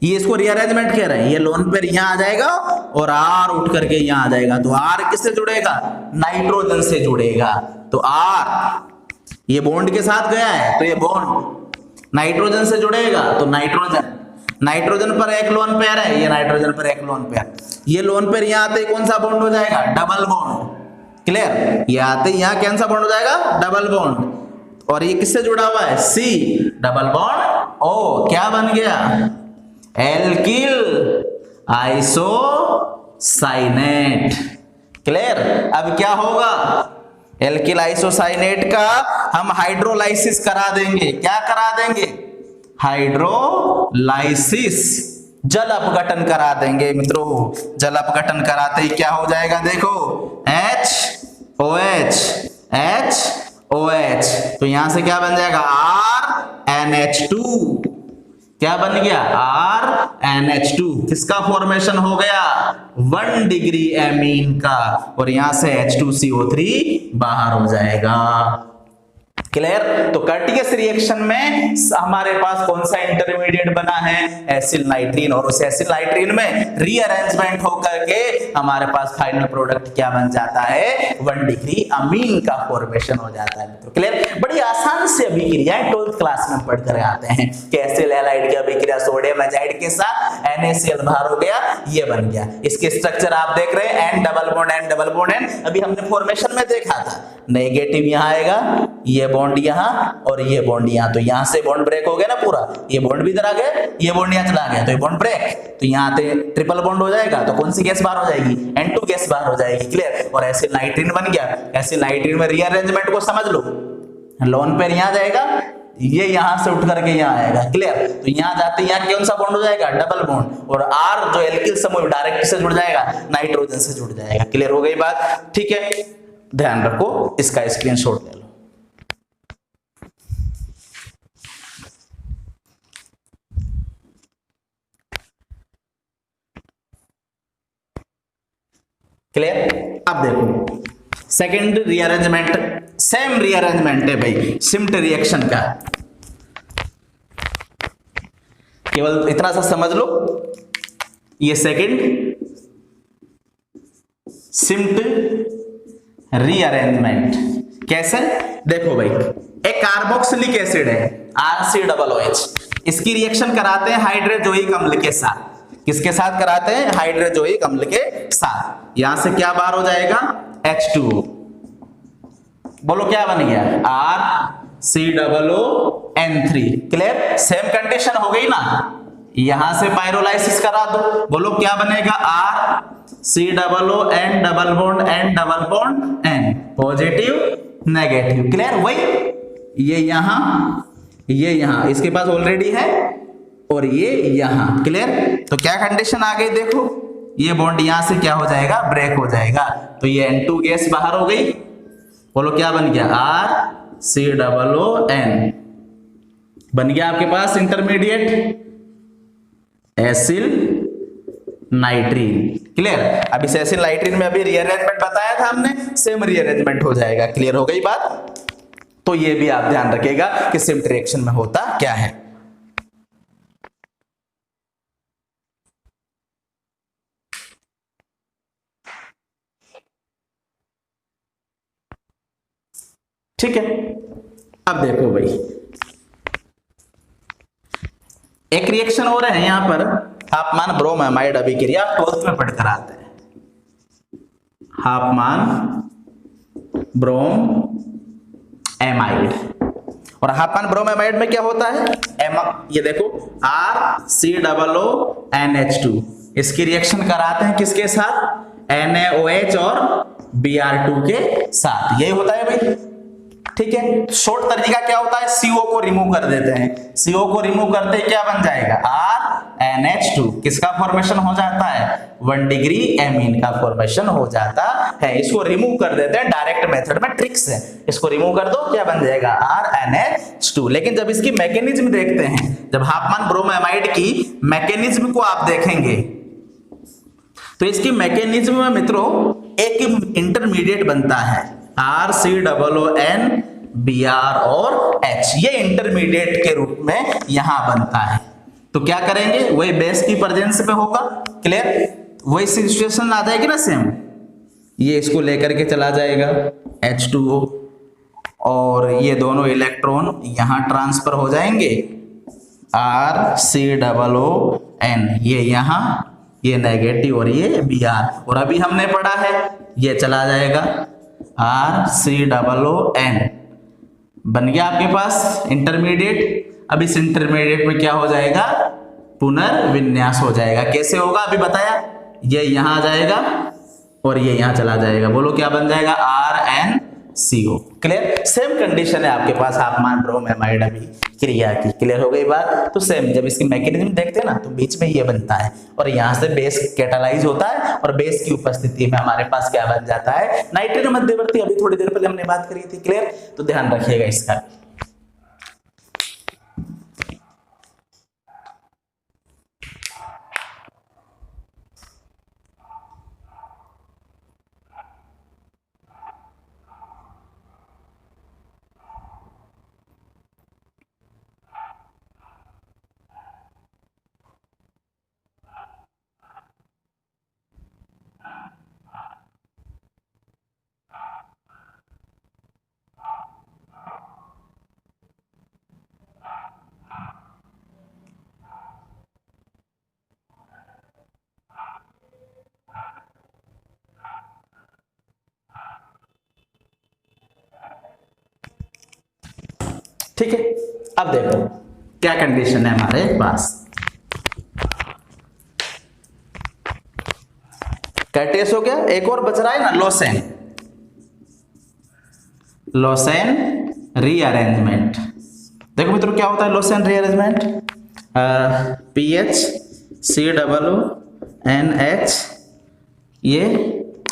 ये इसको रीअरेंजमेंट कह रहे हैं। ये लोन पेयर यहां आ जाएगा और R उठ करके यहां आ जाएगा। तो R किससे जुड़ेगा? नाइट्रोजन से जुड़ेगा। तो R ये बॉन्ड के साथ गया है, तो ये बॉन्ड नाइट्रोजन से जुड़ेगा। तो नाइट्रोजन पर एक लोन पेयर है, ये नाइट्रोजन पर एक लोन पेयर। ये लोन पेयर यहां आते ही कौन सा बॉन्ड हो जाएगा? Double bond. क्लियर? ये आते ही यहां कौन सा बॉन्ड हो जाएगा? Double bond. और ये किससे जुड़ा हुआ है? C double bond O। क्या बन गया? Alkyl isocyanate. क्लियर? अब क्या होगा? एल्किल आइसोसाइनेट का हम हाइड्रोलाइसिस करा देंगे। क्या करा देंगे? हाइड्रोलाइसिस, जल अपघटन करा देंगे मित्रों। जल अपघटन कराते ही क्या हो जाएगा? देखो HOH। तो यहां से क्या बन जाएगा? RNH2। क्या बन गया? RNH2। किसका फॉर्मेशन हो गया? 1 डिग्री एमीन का। और यहां से H2CO3 बाहर हो जाएगा। क्लियर? तो कर्टियस रिएक्शन में हमारे पास कौन सा इंटरमीडिएट बना है? एसिल नाइट्रीन। और उस एसिल नाइट्रीन में रीअरेंजमेंट होकर के हमारे पास फाइनल प्रोडक्ट क्या बन जाता है? 1 डिग्री अमीन का फॉर्मेशन हो जाता है मित्रों। क्लियर? बड़ी आसान से अभिक्रियाएं 12th क्लास में पढ़ कर आते हैं कि एसिल हैलाइड की अभिक्रिया सोडियम एजाइड के साथ NaCl बाहर हो गया, ये बन गया। इसके स्ट्रक्चर आप देख रहे हैं, N डबल बॉन्ड N। अभी हमने फॉर्मेशन में देखा था, नेगेटिव यहां आएगा, ये बॉन्ड बॉन्ड यहाँ और ये बॉन्ड यहाँ, तो यहाँ से बॉन्ड ब्रेक हो गया ना पूरा, ये बॉन्ड भी इधर आ गया, ये बॉन्ड यहाँ चला गया, तो ये बॉन्ड ब्रेक, तो यहाँ पे ट्रिपल बॉन्ड हो जाएगा, तो कौन सी गैस बाहर हो जाएगी, N2 गैस बाहर हो जाएगी, क्लियर। और ऐसे नाइट्रीन बन गया, ऐसे नाइट्रीन में रीअरेंजमेंट को समझ लो, लोन पेयर यहाँ जाएगा, ये यहां से उठ करके यहाँ आएगा, क्लियर। तो यहाँ जाते यहाँ कौन सा बॉन्ड हो जाएगा, डबल बॉन्ड, और R जो एल्किल समूह डायरेक्ट से जुड़ जाएगा, नाइट्रोजन से जुड़ जाएगा, क्लियर हो गई बात, ठीक है। ध्यान रखो, इसका स्क्रीनशॉट ले लो। क्लियर। अब देखो सेकेंड रीअरेंजमेंट, सेम रीअरेंजमेंट है भाई, सिम्ट रिएक्शन का, केवल इतना सा समझ लो, ये सेकेंड सिम्ट रीअरेंजमेंट कैसे, देखो भाई एक कार्बोक्सिलिक एसिड है RCOOH, इसकी रिएक्शन कराते हैं हाइड्रोजोइक अम्ल के साथ, किसके साथ कराते हैं, हाइड्रोजोइक अम्ल के साथ, यहां से क्या बाहर हो जाएगा, H2O, बोलो क्या बन गया, RCOON3, क्लियर। सेम कंडीशन हो गई ना, यहां से पायरोलाइसिस करा दो, बोलो क्या बनेगा, RCOON double bond N double bond N, positive negative, clear. वही ये यहां इसके पास ऑलरेडी है और ये यहां, क्लियर। तो क्या कंडीशन आ गई, देखो ये बॉन्ड यहां से क्या हो जाएगा, ब्रेक हो जाएगा, तो ये N2 गैस बाहर हो गई, बोलो क्या बन गया, RCOON बन गया आपके पास इंटरमीडिएट एसिल नाइट्रीन, क्लियर। अब इस एसिल नाइट्रीन में अभी रीअरेंजमेंट बताया था हमने, सेम रीअरेंजमेंट हो जाएगा, क्लियर हो गई बात। तो ये भी आप ध्यान रखिएगा कि सिम्ट रिएक्शन में होता क्या है। ठीक है। अब देखो भाई एक रिएक्शन हो रहा है यहां पर, हाफमान ब्रोमाइड अभिक्रिया, 12th में पढ़कर आते हैं, हाफमान ब्रोम एमाइड, और हाफमान ब्रोमाइड में क्या होता है, ये देखो RCOONH2, इसकी रिएक्शन कराते हैं किसके साथ, NaOH और Br2 के साथ, यही होता है भाई, ठीक है। शॉर्ट तरीका क्या होता है, CO को रिमूव कर देते हैं, CO को रिमूव करते क्या बन जाएगा, RNH2, किसका फॉर्मेशन हो जाता है, 1 डिग्री एमीन का फॉर्मेशन हो जाता है, इसको रिमूव कर देते हैं, डायरेक्ट मेथड में ट्रिक्स है, इसको रिमूव कर दो, क्या बन जाएगा, RNH2। लेकिन जब इसकी मैकेनिज्म देखते हैं, जब हाफमान ब्रोमाइड की मैकेनिज्म को आप देखेंगे, तो इसकी मैकेनिज्म में मित्रों एक इंटरमीडिएट बनता है, RCOON Br और H, ये इंटरमीडिएट के रूप में यहां बनता है। तो क्या करेंगे, वही बेस की प्रेजेंस पे होगा, क्लियर, वही सिचुएशन आ जाएगी ना सेम, ये इसको लेकर के चला जाएगा H2O, और ये दोनों इलेक्ट्रॉन यहां ट्रांसफर हो जाएंगे, RCOON, ये यहां, ये नेगेटिव और ये Br, और अभी हमने पढ़ा है ये चला जाएगा RCOON, बन गया आपके पास इंटरमीडिएट। अब इस इंटरमीडिएट में क्या हो जाएगा, पुनर्विन्यास हो जाएगा, कैसे होगा अभी बताया, ये यहां आ जाएगा और ये यहां चला जाएगा, बोलो क्या बन जाएगा, RnCO, क्लियर। सेम कंडीशन है आपके पास हाफमान ब्रोमाइड अभिक्रिया की, क्लियर हो गई बात। तो सेम जब इसकी मैकेनिज्म देखते हैं ना, तो बीच में ये बनता है और यहां से बेस कैटालाइज होता है, और बेस की उपस्थिति में हमारे पास क्या बन जाता है, नाइट्रोजन मध्यवर्ती, अभी थोड़ी देर पहले हमने बात करी थी, क्लियर। तो ध्यान रखिएगा इसका। ठीक है, अब देखो क्या कंडीशन है हमारे पास। कैटेस हो गया, एक और बच रहा है ना, लोसेन। लोसेन रीअरेंजमेंट। देखो मित्रों क्या होता है लोसेन रीअरेंजमेंट, PHCOONH ये,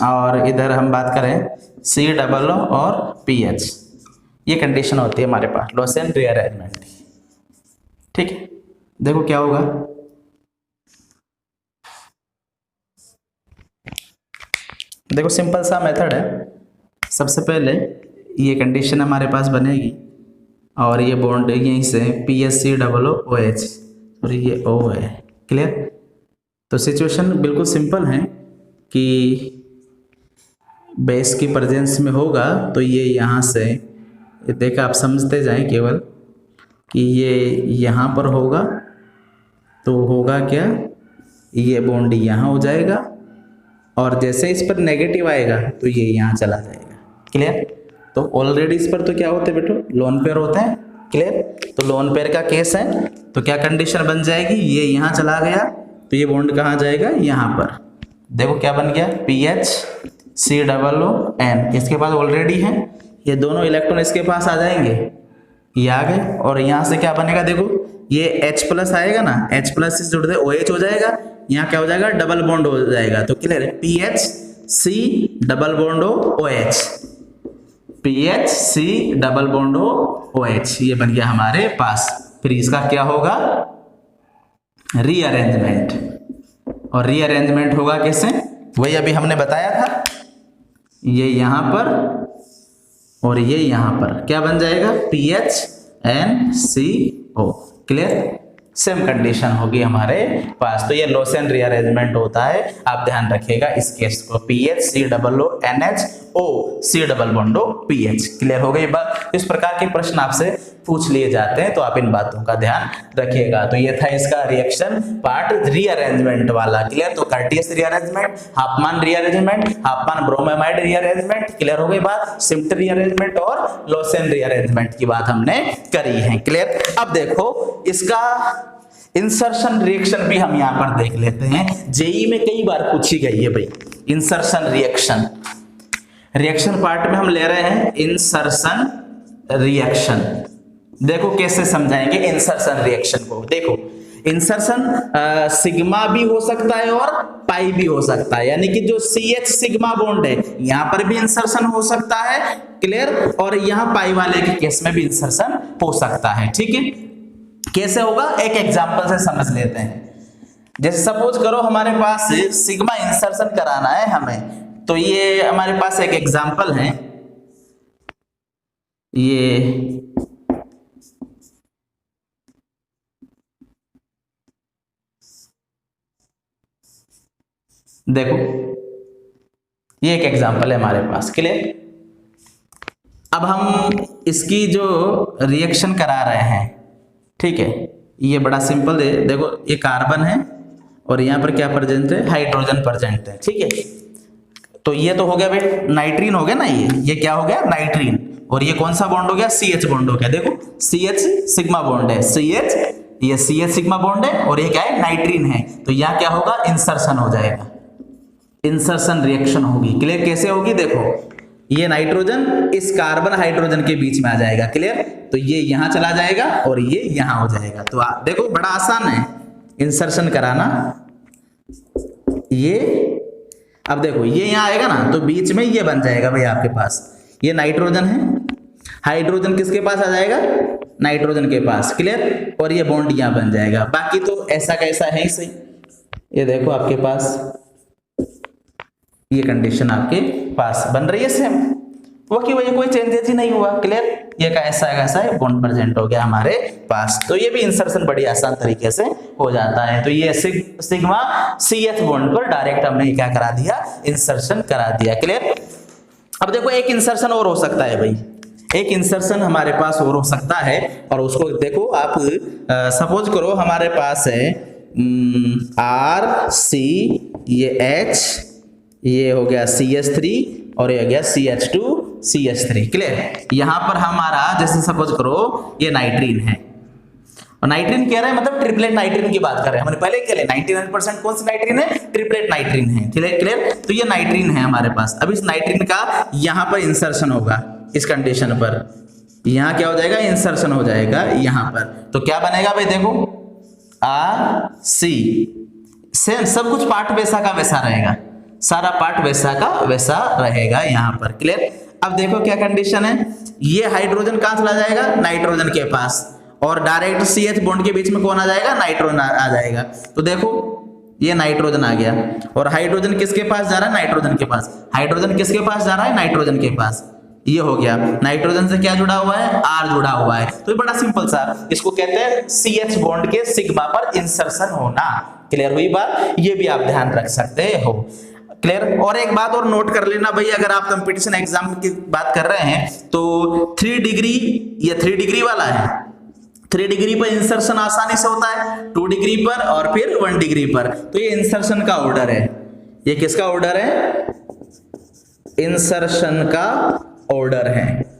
और इधर हम बात करें COO और PH, ये कंडीशन होती है हमारे पास लोसेन रीअरेंजमेंट। ठीक है, देखो क्या होगा, देखो सिंपल सा मेथड है। सबसे पहले ये कंडीशन हमारे पास बनेगी और ये बॉन्ड यहीं से PHCOOH और ये O है। क्लियर? तो सिचुएशन बिल्कुल सिंपल है कि बेस की प्रेजेंस में होगा तो ये यहाँ से, देखा आप समझते जाएं केवल कि ये यहाँ पर होगा तो होगा क्या, ये बॉन्ड यहाँ हो जाएगा और जैसे इस पर नेगेटिव आएगा तो ये यहाँ चला जाएगा। क्लियर? तो ऑलरेडी इस पर तो क्या होते हैं बेटो, लोन पेयर होते हैं। क्लियर? तो लोन पेयर का केस है तो क्या कंडीशन बन जाएगी, ये यहाँ चला गया तो ये बॉन्ड कहाँ जाएगा, यहाँ पर। देखो क्या बन गया, PHCOON, इसके पास ऑलरेडी है, ये दोनों इलेक्ट्रॉन इसके पास आ जाएंगे, ये आ गए और यहाँ से क्या बनेगा, देखो ये H+ आएगा ना, H+ से जुड़ दे OH हो जाएगा, यहाँ क्या हो जाएगा, डबल बॉन्ड हो जाएगा। तो क्लियर है, PHC double bond OH, PHC double bond OH, ये बन गया हमारे पास। फिर इसका क्या होगा, रीअरेंजमेंट। और रीअरेंजमेंट होगा कैसे, वही अभी हमने बताया था, ये यहां पर और ये यहां पर क्या बन जाएगा, PHNCO। क्लियर? सेम कंडीशन होगी हमारे पास। तो ये लोसेन रीअरेंजमेंट होता है, आप ध्यान रखिएगा इस केस को, PHCOONHO C double bond PH। Clear हो गई बात? इस प्रकार के प्रश्न आपसे पूछ लिए जाते हैं तो आप इन बातों का ध्यान रखिएगा। तो ये था इसका रिएक्शन पार्ट रीअरेंजमेंट वाला। क्लियर? तो Curtius rearrangement, Hofmann rearrangement, Hofmann bromide rearrangement, clear हो गई बात, सिम्प्ट रीअरेंजमेंट और लोसेन रीअरेंजमेंट की बात हमने करी है। क्लियर? अब देखो इसका इंसर्शन रिएक्शन भी हम यहां पर देख लेते हैं, जेई में कई बार पूछी गई है भाई। इंसर्शन रिएक्शन, रिएक्शन पार्ट में हम ले रहे हैं इंसर्शन रिएक्शन। देखो कैसे समझाएंगे इंसर्शन रिएक्शन को। देखो इंसर्शन सिग्मा भी हो सकता है और पाई भी हो सकता है, यानी कि जो CH सिग्मा बॉन्ड है यहां पर भी इंसर्शन हो सकता है। क्लियर? और यहां पाई वाले के केस में भी इंसर्शन हो सकता है। ठीक है, कैसे होगा एक एग्जांपल से समझ लेते हैं। जैसे सपोज करो हमारे पास सिग्मा इंसर्शन कराना है हमें, तो ये हमारे पास एक एग्जांपल है, ये देखो ये एक एग्जांपल है हमारे पास। क्लियर? अब हम इसकी जो रिएक्शन करा रहे हैं, ठीक है, ये बड़ा सिंपल है। देखो ये कार्बन है और यहाँ पर क्या प्रेजेंट है, हाइड्रोजन प्रेजेंट है। ठीक है, तो ये तो हो गया भाई नाइट्रीन हो गया ना, ये क्या हो गया, नाइट्रीन। और ये कौन सा बॉन्ड हो गया, CH बॉन्ड हो गया। देखो CH सिग्मा बॉन्ड है, CH, ये CH सिग्मा बॉन्ड है और ये क्या है, नाइट्रीन है। तो यहाँ क्या होगा, इंसर्शन हो जाएगा, इंसर्शन रिएक्शन होगी। क्लियर? कैसे होगी, देखो ये नाइट्रोजन इस कार्बन हाइड्रोजन के बीच में आ जाएगा। क्लियर? तो ये यहां चला जाएगा और ये यहां हो जाएगा। तो देखो बड़ा आसान है इंसर्शन कराना। ये अब देखो ये यहां आएगा ना, तो बीच में ये बन जाएगा भाई आपके पास, ये नाइट्रोजन है, हाइड्रोजन किसके पास आ जाएगा, नाइट्रोजन के पास। क्लियर? और ये बॉन्ड यहां बन जाएगा। बाकी तो ऐसा कैसा है ही सही। ये देखो आपके पास ये कंडीशन आपके पास बन रही है सेम, वो कि वही कोई चेंजेस ही नहीं हुआ। क्लियर? ये का ऐसा है बॉन्ड प्रेजेंट हो गया हमारे पास। तो ये भी इंसर्शन बड़ी आसान तरीके से हो जाता है। तो ये सिग्मा CH बॉन्ड पर डायरेक्ट हमने क्या करा दिया, इंसर्शन करा दिया। क्लियर? अब देखो एक इंसर्शन और हो सकता है भाई, एक इंसर्शन हमारे पास और हो सकता है, और उसको देखो आप सपोज करो हमारे पास है RC, ये H, ये हो गया CH3 और ये हो गया CH2 CH3। क्लियर? यहां पर हमारा जैसे सपोज करो ये नाइट्रीन है और नाइट्रीन कह रहे हैं मतलब ट्रिपलेट नाइट्रीन की बात कर रहे हैं। हमने पहले क्या लिया 99% कौन सी नाइट्रीन है? ट्रिपलेट नाइट्रीन है। क्लियर? तो ये नाइट्रीन है हमारे पास। अब इस नाइट्रीन का यहां पर इंसर्शन होगा इस कंडीशन पर, यहां क्या हो जाएगा? इंसर्शन हो जाएगा यहां पर। तो क्या बनेगा भाई? देखो RC सेम सब कुछ पार्ट वैसा का वैसा रहेगा, सारा पार्ट वैसा का वैसा रहेगा यहां पर। क्लियर? अब देखो क्या कंडीशन है, ये हाइड्रोजन कहां चला जाएगा? नाइट्रोजन के पास, और डायरेक्ट CH बॉन्ड के बीच में कौन आ जाएगा? नाइट्रोजन आ जाएगा। तो देखो ये नाइट्रोजन आ गया और हाइड्रोजन किसके पास जा रहा है? नाइट्रोजन के पास। हाइड्रोजन किसके पास जा रहा है? नाइट्रोजन के पास। ये हो गया, नाइट्रोजन से क्या जुड़ा हुआ है? R जुड़ा हुआ है। तो ये बड़ा सिंपल सा, इसको कहते हैं CH बॉन्ड के सिग्मा पर इंसर्शन होना। क्लियर हुई बात? ये भी आप ध्यान रख सकते हो। क्लियर? और एक बात और नोट कर लेना भाई, अगर आप कंपटीशन एग्जाम की बात कर रहे हैं तो 3 डिग्री, ये 3 डिग्री वाला है, 3 डिग्री पर इंसर्शन आसानी से होता है, 2 डिग्री पर और फिर 1 डिग्री पर। तो ये इंसर्शन का ऑर्डर है। ये किसका ऑर्डर है? इंसर्शन का ऑर्डर है।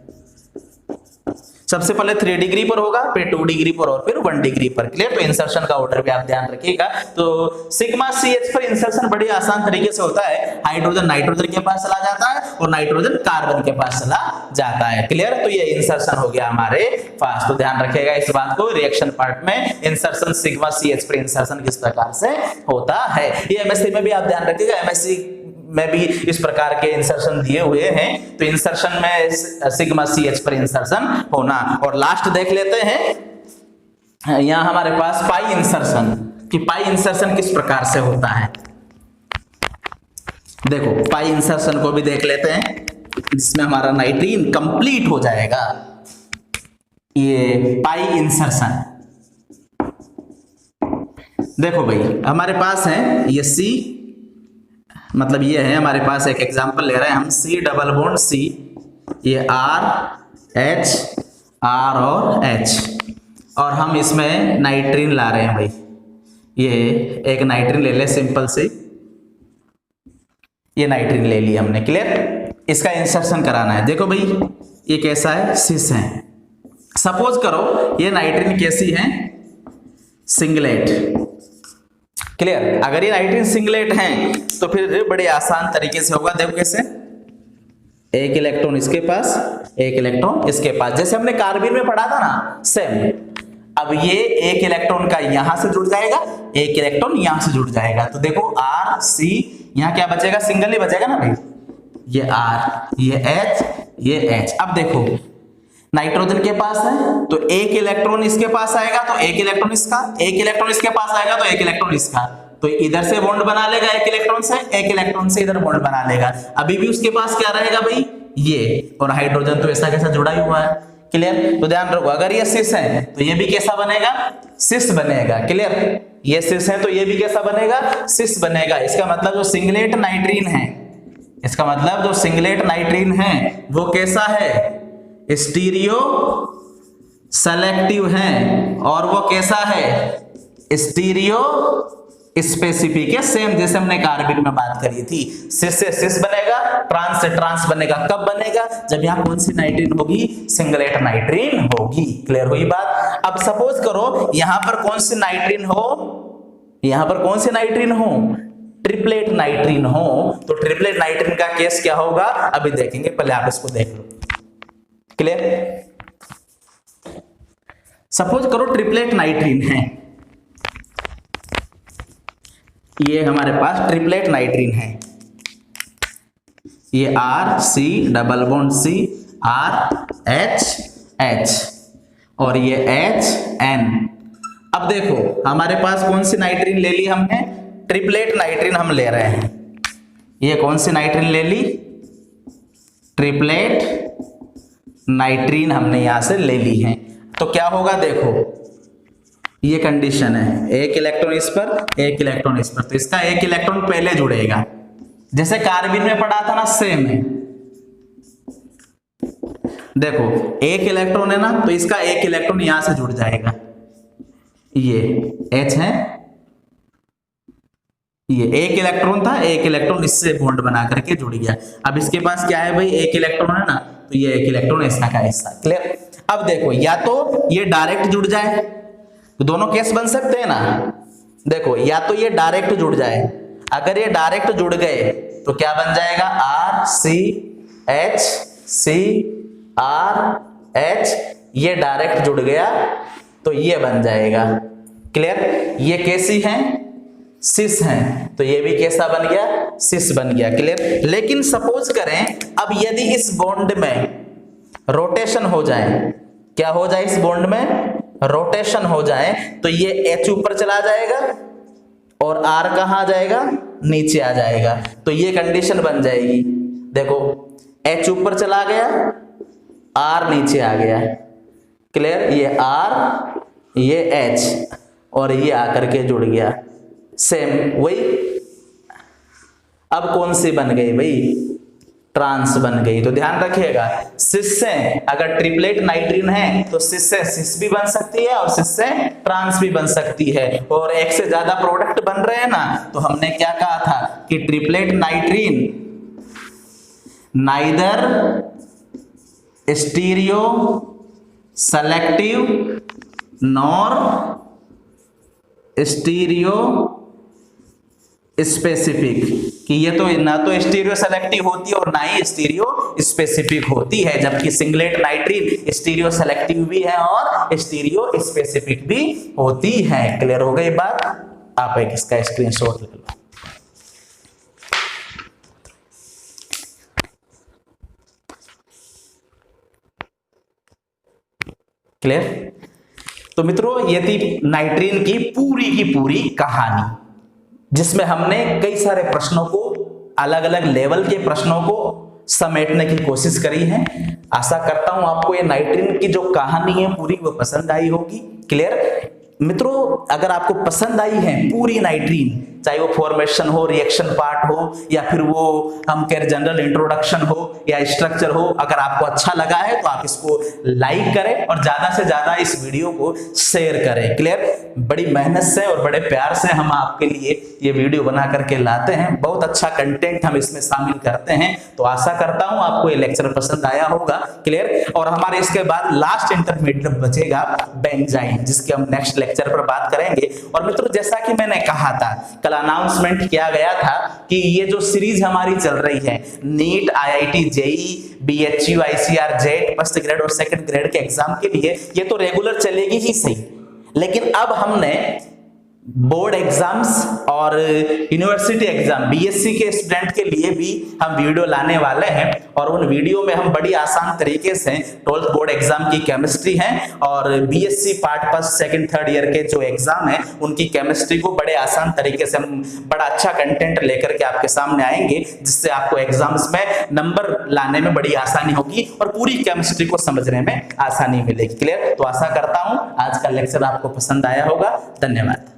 सबसे पहले 3 डिग्री पर होगा, फिर 2 डिग्री पर और फिर 1 डिग्री पर। क्लियर? तो इंसर्शन का ऑर्डर भी आप ध्यान रखिएगा। तो सिग्मा CH पर इंसर्शन बड़ी आसान तरीके से होता है। हाइड्रोजन नाइट्रोजन के पास चला जाता है और नाइट्रोजन कार्बन के पास चला जाता है। क्लियर? तो ये इंसर्शन हो गया हमारे पास। तो ध्यान रखिएगा इस बात को, रिएक्शन पार्ट में इंसर्शन सिग्मा CH पर इंसर्शन किस प्रकार से होता है। ये MSc में भी आप ध्यान रखिएगा, MSc में भी इस प्रकार के इंसर्शन दिए हुए हैं। तो इंसर्शन में सिग्मा CH पर इंसर्शन होना। और लास्ट देख लेते हैं यहां हमारे पास पाई इंसर्शन, कि पाई इंसर्शन किस प्रकार से होता है। देखो पाई इंसर्शन को भी देख लेते हैं, जिसमें हमारा नाइट्रीन कंप्लीट हो जाएगा। ये पाई इंसर्शन देखो भाई हमारे पास है ये C, मतलब ये है हमारे पास, एक एग्जांपल ले रहे हैं हम, C डबल बॉन्ड C, ये R H R और H, और हम इसमें नाइट्रीन ला रहे हैं भाई। ये एक नाइट्रीन ले ले सिंपल सी, ये नाइट्रीन ले ली हमने। क्लियर? इसका इंसर्शन कराना है। देखो भाई ये कैसा है? सिस है। सपोज करो ये नाइट्रीन कैसी है? सिंगलेट। क्लियर? अगर ये नाइट्रीन सिंगलेट है तो फिर बड़े आसान तरीके से होगा। देखो कैसे, एक इलेक्ट्रॉन इसके पास, एक इलेक्ट्रॉन इसके पास, जैसे हमने कार्बाइन में पढ़ा था ना, सेम। अब ये एक इलेक्ट्रॉन का यहां से जुड़ जाएगा, एक इलेक्ट्रॉन यहां से जुड़ जाएगा। तो देखो R C, यहां क्या बचेगा? सिंगल ही बचेगा ना भाई। ये R, ये H, ये H। अब देखो नाइट्रोजन के पास है तो एक इलेक्ट्रॉन इसके पास आएगा तो एक इलेक्ट्रॉन इसका, एक इलेक्ट्रॉन इसके पास आएगा तो एक इलेक्ट्रॉन इसका। तो इधर से बॉन्ड बना लेगा एक इलेक्ट्रॉन से, एक इलेक्ट्रॉन से इधर बॉन्ड बना लेगा। अभी भी उसके पास क्या रहेगा भाई? ये। और हाइड्रोजन तो ऐसा कैसा जुड़ा ही हुआ है। क्लियर? तो ध्यान रखो, अगर ये सिस है तो ये भी कैसा बनेगा? सिस बनेगा। क्लियर? ये सिस है तो ये भी कैसा बनेगा? सिस बनेगा। इसका मतलब जो सिंगलेट नाइट्रीन है, इसका मतलब जो सिंगलेट नाइट्रीन है वो कैसा है? स्टीरियो सेलेक्टिव है। और वो कैसा है? स्टीरियो स्पेसिफिक है। सेम जैसे हमने कार्बाइन में बात करी थी, सिस से सिस बनेगा, ट्रांस से ट्रांस बनेगा। कब बनेगा? जब यहां कौन सी नाइट्रीन होगी? सिंगलेट नाइट्रीन होगी। क्लियर हुई बात? अब सपोज करो यहां पर कौन सी नाइट्रीन हो, यहां पर कौन सी नाइट्रीन हो? ट्रिपलेट नाइट्रीन हो। तो ट्रिपलेट नाइट्रीन का केस क्या होगा अभी देखेंगे, पहले आप इसको देख लो। क्लियर? सपोज करो ट्रिपलेट नाइट्रीन है, ये हमारे पास ट्रिपलेट नाइट्रीन है। ये R C double bond C R H H और ये H N। अब देखो हमारे पास कौन सी नाइट्रीन ले ली हमने? ट्रिपलेट नाइट्रीन हम ले रहे हैं। ये कौन सी नाइट्रीन ले ली? ट्रिपलेट नाइट्रीन हमने यहां से ले ली है। तो क्या होगा? देखो ये कंडीशन है, एक इलेक्ट्रॉन इस पर, एक इलेक्ट्रॉन इस पर। तो इसका एक इलेक्ट्रॉन पहले जुड़ेगा, जैसे कार्बाइन में पढ़ा था ना, सेम है। देखो एक इलेक्ट्रॉन है ना, तो इसका एक इलेक्ट्रॉन यहां से जुड़ जाएगा। ये H है, ये एक इलेक्ट्रॉन था, एक इलेक्ट्रॉन इससे बॉन्ड बना करके जुड़ गया। अब इसके पास क्या है भाई, एक इलेक्ट्रॉन है ना, तो ये एक इलेक्ट्रॉन इसका का हिस्सा। क्लियर। अब देखो, या तो ये डायरेक्ट जुड़ जाए, तो दोनों केस बन सकते हैं ना। देखो, या तो ये डायरेक्ट जुड़ जाए, अगर ये डायरेक्ट जुड़ गए तो क्या बन जाएगा, R C H C R H, ये डायरेक्ट जुड़ गया तो ये बन जाएगा। क्लियर। ये कैसी हैं, सिस हैं, तो ये भी कैसा बन गया, सिस बन गया। क्लियर। लेकिन सपोज करें अब यदि इस बॉन्ड में रोटेशन हो जाए, क्या हो जाए, इस बॉन्ड में रोटेशन हो जाए, तो ये H ऊपर चला जाएगा और R कहां आ जाएगा, नीचे आ जाएगा। तो ये कंडीशन बन जाएगी। देखो, H ऊपर चला गया, R नीचे आ गया। क्लियर। ये R, ये H और ये आकर के जुड़ गया, सेम वही। अब कौन सी बन गई भाई, ट्रांस बन गई। तो ध्यान रखिएगा, सिस से अगर ट्रिपलेट नाइट्रीन है तो सिस से सिस भी बन सकती है और सिस से ट्रांस भी बन सकती है। और एक से ज्यादा प्रोडक्ट बन रहे हैं ना, तो हमने क्या कहा था कि triplet नाइट्रीन neither stereo selective nor stereo specific, कि ये तो ना तो स्टीरियो सेलेक्टिव होती है और ना ही स्टीरियो स्पेसिफिक होती है, जबकि सिंगलेट नाइट्रीन स्टीरियो सेलेक्टिव भी है और स्टीरियो स्पेसिफिक भी होती है। क्लियर हो गई बात। आप एक इसका स्क्रीनशॉट ले लो। क्लियर। तो मित्रों, ये थी नाइट्रीन की पूरी कहानी, जिसमें हमने कई सारे प्रश्नों को, अलग अलग लेवल के प्रश्नों को समेटने की कोशिश करी है। आशा करता हूं आपको ये नाइट्रीन की जो कहानी है पूरी वो पसंद आई होगी। क्लियर। मित्रों, अगर आपको पसंद आई है पूरी नाइट्रीन, चाहे वो फॉर्मेशन हो, रिएक्शन पार्ट हो, या फिर वो हम कह रहे जनरल इंट्रोडक्शन हो या स्ट्रक्चर हो, अगर आपको अच्छा लगा है तो आप इसको लाइक करें और ज्यादा से ज्यादा इस वीडियो को शेयर करें। क्लियर। बड़ी मेहनत से और बड़े प्यार से हम आपके लिए ये वीडियो बना करके लाते हैं, बहुत अच्छा कंटेंट हम इसमें शामिल करते हैं। तो आशा करता हूं आपको ये लेक्चर पसंद आया होगा। क्लियर। और हमारे इसके बाद लास्ट इंटरमीडिएट बचेगा बेंजाइन, जिसके हम नेक्स्ट लेक्चर पर बात करेंगे। और मित्रों, जैसा कि मैंने कहा था, कल अनाउंसमेंट किया गया था कि ये जो सीरीज हमारी चल रही है NEET, IIT, JEE, BHU, ICR, JET, first grade और सेकंड ग्रेड के एग्जाम के लिए, ये तो रेगुलर चलेगी ही सही, लेकिन अब हमने बोर्ड एग्जाम्स और यूनिवर्सिटी एग्जाम BSc के स्टूडेंट के लिए भी हम वीडियो लाने वाले हैं। और उन वीडियो में हम बड़ी आसान तरीके से 12th बोर्ड एग्जाम की केमिस्ट्री है और BSc part first second third year के जो एग्जाम है उनकी केमिस्ट्री को बड़े आसान तरीके से हम बड़ा अच्छा कंटेंट लेकर के आपके सामने आएंगे, जिससे आपको एग्जाम्स में नंबर लाने में बड़ी आसानी होगी और पूरी केमिस्ट्री को समझने में आसानी मिलेगी। क्लियर। तो आशा करता हूं आज का लेक्चर आपको पसंद आया होगा। धन्यवाद।